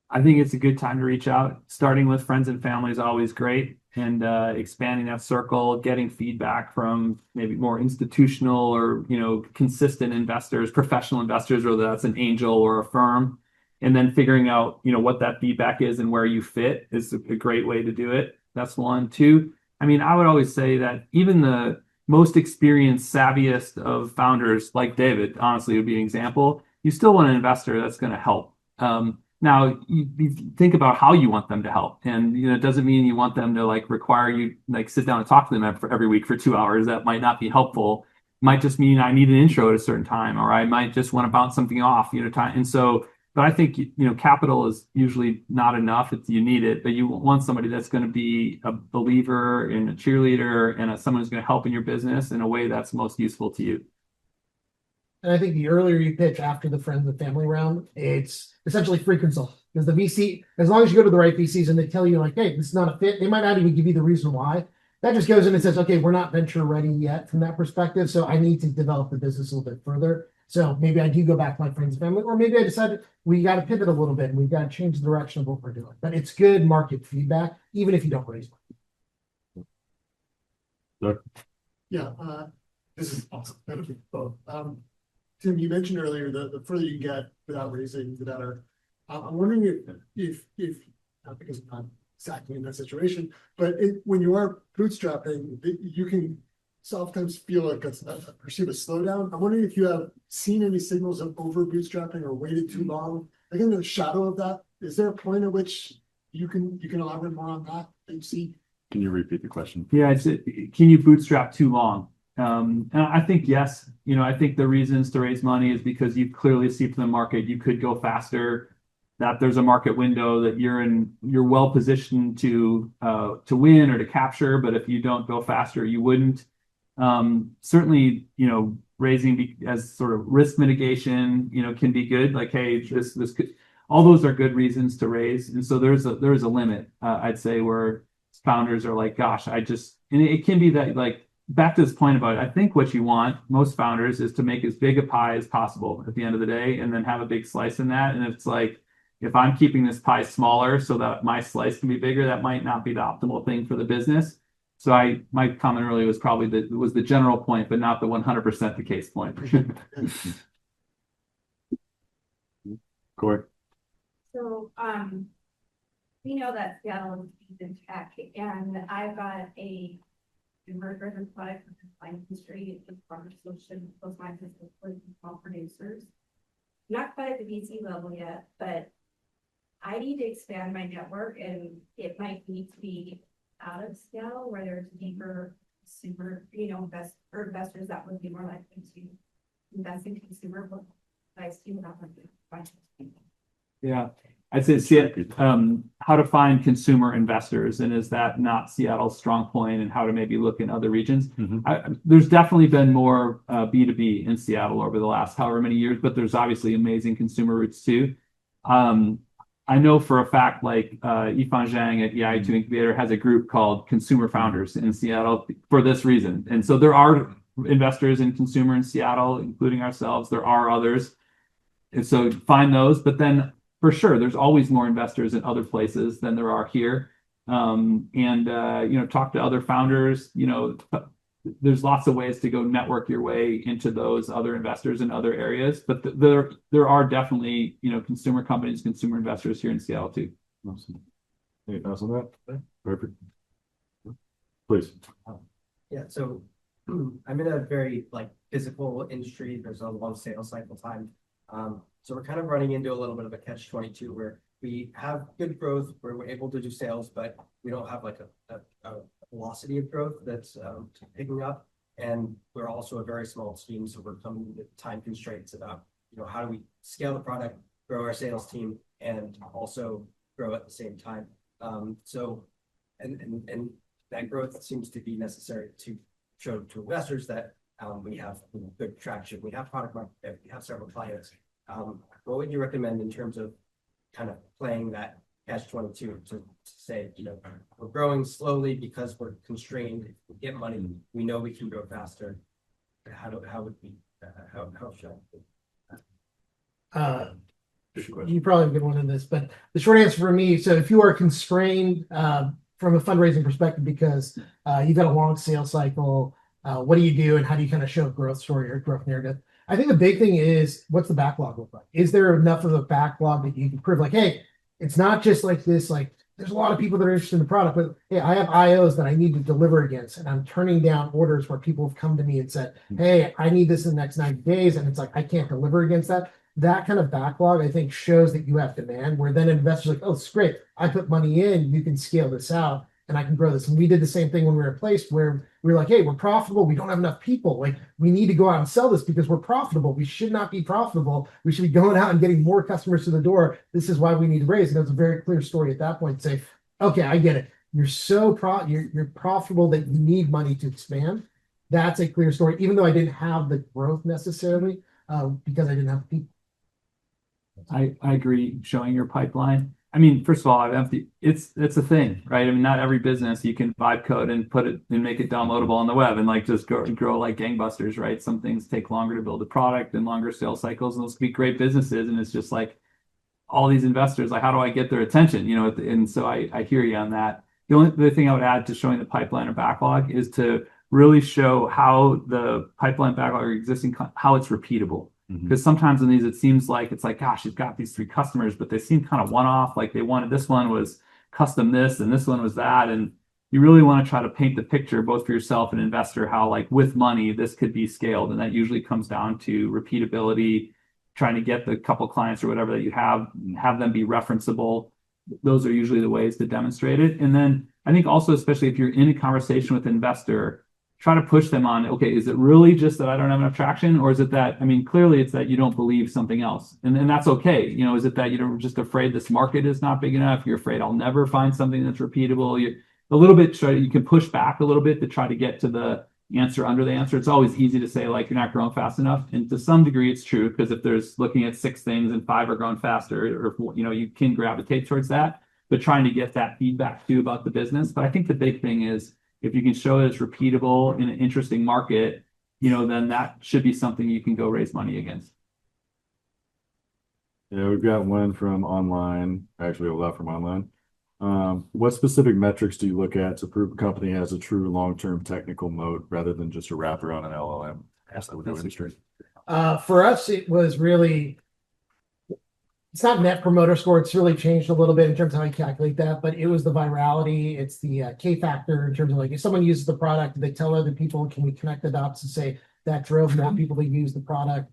I think it's a good time to reach out. Starting with friends and family is always great, and expanding that circle, getting feedback from maybe more institutional or consistent investors, professional investors, whether that's an angel or a firm, and then figuring out what that feedback is and where you fit is a great way to do it. That's one. Two, I mean, I would always say that even the most experienced, savviest of founders, like David, honestly, would be an example. You still want an investor that's going to help. Now, you think about how you want them to help, and it doesn't mean you want them to require you sit down and talk to them every week for 2 hours. That might not be helpful. Might just mean I need an intro at a certain time, or I might just want to bounce something off, time. And so, but I think capital is usually not enough. You need it, but you want somebody that's going to be a believer and a cheerleader, and someone who's going to help in your business in a way that's most useful to you. And I think the earlier you pitch after the friends and family round, it's essentially free consult. Because the VC, as long as you go to the right VCs and they tell you like, hey, this is not a fit, they might not even give you the reason why. That just goes in and says, okay, we're not venture ready yet from that perspective. So I need to develop the business a little bit further. So maybe I do go back to my friends and family, or maybe I decided we got to pivot a little bit and we've got to change the direction of what we're doing. But it's good market feedback, even if you don't raise money. Yeah, this is awesome. Thank you both. Tim, you mentioned earlier that the further you get without raising, the better. I'm wondering if not because I'm not exactly in that situation, but when you are bootstrapping, you can sometimes feel like perceive a slowdown. I'm wondering if you have seen any signals of over bootstrapping or waited too long. Like in the shadow of that, is there a point at which you can elaborate more on that and see? Can you repeat the question? Yeah, can you bootstrap too long? And I think yes. I think the reasons to raise money is because you clearly see from the market you could go faster, that there's a market window that you're well positioned to win or to capture. But if you don't go faster, you wouldn't. Certainly, raising as sort of risk mitigation, can be good. Like, hey, this could, all those are good reasons to raise. And so there's a limit, I'd say, where founders are like, gosh, and it can be that, like, back to this point about it, I think what you want, most founders, is to make as big a pie as possible at the end of the day and then have a big slice in that. And it's like, if I'm keeping this pie smaller so that my slice can be bigger, that might not be the optimal thing for the business. So my comment earlier was probably the general point, but not the 100% the case point. Corey? So, we know that Seattle is in tech, and I've got a consumer-driven product with line history and farmer solution. Those lines with small producers. Not quite at the VC level yet, but I need to expand my network, and it might need to be out of Seattle where there's deeper consumer, investors that would be more likely to invest in consumer. But I see what I'm Yeah, I'd say how to find consumer investors, and is that not Seattle's strong point, and how to maybe look in other regions. There's definitely been more B2B in Seattle over the last however many years, but there's obviously amazing consumer roots too. I know for a fact, like Yifan Zhang at EI2 Incubator has a group called Consumer Founders in Seattle for this reason. And so there are investors in consumer in Seattle, including ourselves. There are others. And so find those, but then for sure, there's always more investors in other places than there are here. Talk to other founders. There's lots of ways to go network your way into those other investors in other areas. But there are definitely consumer companies, consumer investors here in Seattle too. Awesome. Any thoughts on that? Perfect. Please. Yeah, so I'm in a very physical industry. There's a long sales cycle time. So we're kind of running into a little bit of a catch-22 where we have good growth, where we're able to do sales, but we don't have a velocity of growth that's picking up. And we're also a very small team, so we're coming with time constraints about how do we scale the product, grow our sales team, and also grow at the same time. And that growth seems to be necessary to show to investors that we have good traction, we have product market fit, we have several clients. What would you recommend in terms of kind of playing that catch-22 to say, we're growing slowly because we're constrained. If we get money, we know we can grow faster. How should I? You probably have a good one in this, but the short answer for me, so if you are constrained from a fundraising perspective because you've got a long sales cycle, what do you do and how do you kind of show a growth story or growth narrative? I think the big thing is, what's the backlog look like? Is there enough of a backlog that you can prove hey, it's not just like this, there's a lot of people that are interested in the product, but hey, I have IOs that I need to deliver against, and I'm turning down orders where people have come to me and said, hey, I need this in the next 90 days, and it's I can't deliver against that. That kind of backlog, I think, shows that you have demand, where then investors are oh, it's great. I put money in, you can scale this out, and I can grow this. And we did the same thing when we were placed, where we were hey, we're profitable. We don't have enough people. We need to go out and sell this because we're profitable. We should not be profitable. We should be going out and getting more customers to the door. This is why we need to raise. And it was a very clear story at that point to say, okay, I get it. You're so you're profitable that you need money to expand. That's a clear story, even though I didn't have the growth necessarily because I didn't have the people. I agree. Showing your pipeline. I mean, first of all, it's a thing, right? I mean, not every business you can vibe code and put it and make it downloadable on the web and like just grow like gangbusters, right? Some things take longer to build a product and longer sales cycles, and those can be great businesses. And it's just like all these investors, like, how do I get their attention? You know, and so I hear you on that. The only other thing I would add to showing the pipeline or backlog is to really show how the pipeline backlog or existing, how it's repeatable. Because sometimes in these, it seems like it's like, gosh, you've got these 3 customers, but they seem kind of one-off. Like they wanted this one was custom this, and this one was that. And you really want to try to paint the picture, both for yourself and investor, how like with money, this could be scaled. And that usually comes down to repeatability, trying to get the couple clients or whatever that you have them be referenceable. Those are usually the ways to demonstrate it. And then I think also, especially if you're in a conversation with an investor, try to push them on, okay, is it really just that I don't have enough traction? Or is it that, I mean, clearly it's that you don't believe something else. And that's okay. You know, is it that you're just afraid this market is not big enough? You're afraid I'll never find something that's repeatable. You a little bit, you can push back a little bit to try to get to the answer under the answer. It's always easy to say like, you're not growing fast enough. And to some degree it's true, because if there's looking at 6 things and 5 are growing faster, or, you know, you can gravitate towards that, but trying to get that feedback too about the business. But I think the big thing is, if you can show it as repeatable in an interesting market, you know, then that should be something you can go raise money against. Yeah, we've got one from online, actually a lot from online. What specific metrics do you look at to prove a company has a true long-term technical moat rather than just a wrapper on an LLM? Ask that with no industry. For us, it was really, it's not net promoter score. It's really changed a little bit in terms of how you calculate that, but it was the virality. It's the K factor in terms of like, if someone uses the product, they tell other people, can we connect the dots and say that drove more people to use the product?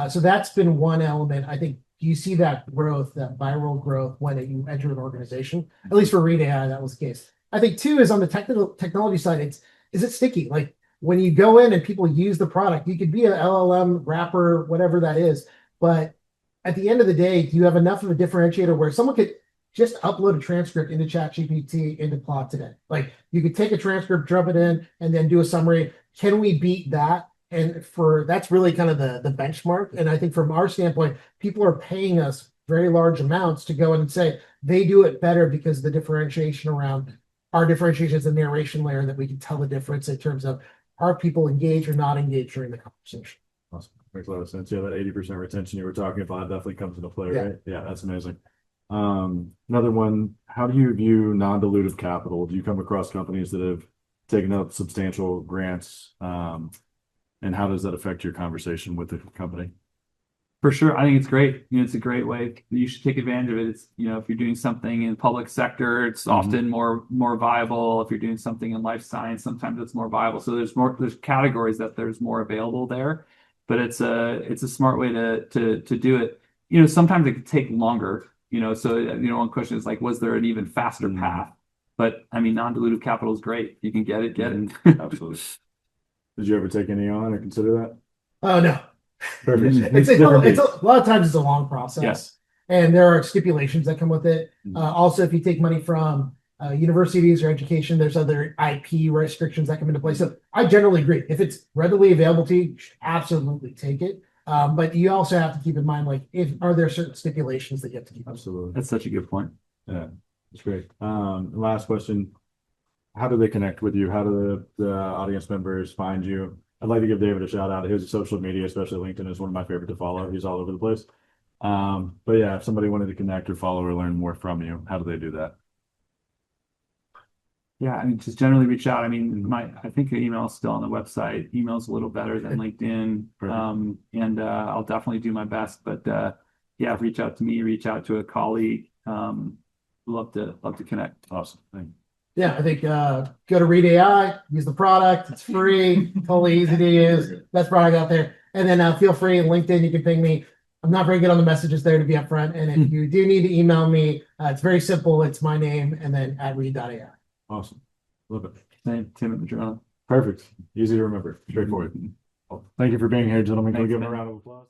So that's been one element. I think you see that growth, that viral growth when you enter an organization, at least for Read AI, that was the case. I think 2 is on the technology side. Is it sticky? Like when you go in and people use the product, you could be an LLM wrapper, whatever that is, but at the end of the day, do you have enough of a differentiator where someone could just upload a transcript into ChatGPT into Claude today? Like you could take a transcript, drop it in, and then do a summary. Can we beat that? And that's really kind of the benchmark. And I think from our standpoint, people are paying us very large amounts to go in and say they do it better because the differentiation around our differentiation is the narration layer, that we can tell the difference in terms of are people engaged or not engaged during the conversation. Awesome. Makes a lot of sense. Yeah, that 80% retention you were talking about definitely comes into play, right? Yeah, that's amazing. Another one, how do you view non-dilutive capital? Do you come across companies that have taken up substantial grants? And how does that affect your conversation with the company? For sure. I think it's great. You know, it's a great way. You should take advantage of it. It's, you know, if you're doing something in public sector, it's often more viable. If you're doing something in life science, sometimes it's more viable. So there's categories that there's more available there, but it's a smart way to do it. You know, sometimes it could take longer, you know, so, you know, one question is like, was there an even faster path? But I mean, non-dilutive capital is great. You can get it. Absolutely. Did you ever take any on or consider that? Oh, no. Perfect. It's a lot of times it's a long process. Yes. And there are stipulations that come with it. Also, if you take money from universities or education, there's other IP restrictions that come into play. So I generally agree. If it's readily available to you, you should absolutely take it. But you also have to keep in mind, like, are there certain stipulations that you have to keep? Absolutely. That's such a good point. Yeah, that's great. Last question. How do they connect with you? How do the audience members find you? I'd like to give David a shout out. His social media, especially LinkedIn, is one of my favorite to follow. He's all over the place. But yeah, if somebody wanted to connect or follow or learn more from you, how do they do that? Yeah, I mean, just generally reach out. I mean, I think the email is still on the website. Email's a little better than LinkedIn. And I'll definitely do my best. But yeah, reach out to me, reach out to a colleague. Love to connect. Awesome. Thank you. Yeah, I think go to Read AI, use the product. It's free, totally easy to use. Best product out there. And then feel free in LinkedIn, you can ping me. I'm not very good on the messages there, to be upfront. And if you do need to email me, it's very simple. It's my name and then @read.ai. Awesome. Love it. Tim at Madrona. Perfect. Easy to remember. Straightforward. Well, thank you for being here, gentlemen. Can we give them a round of applause?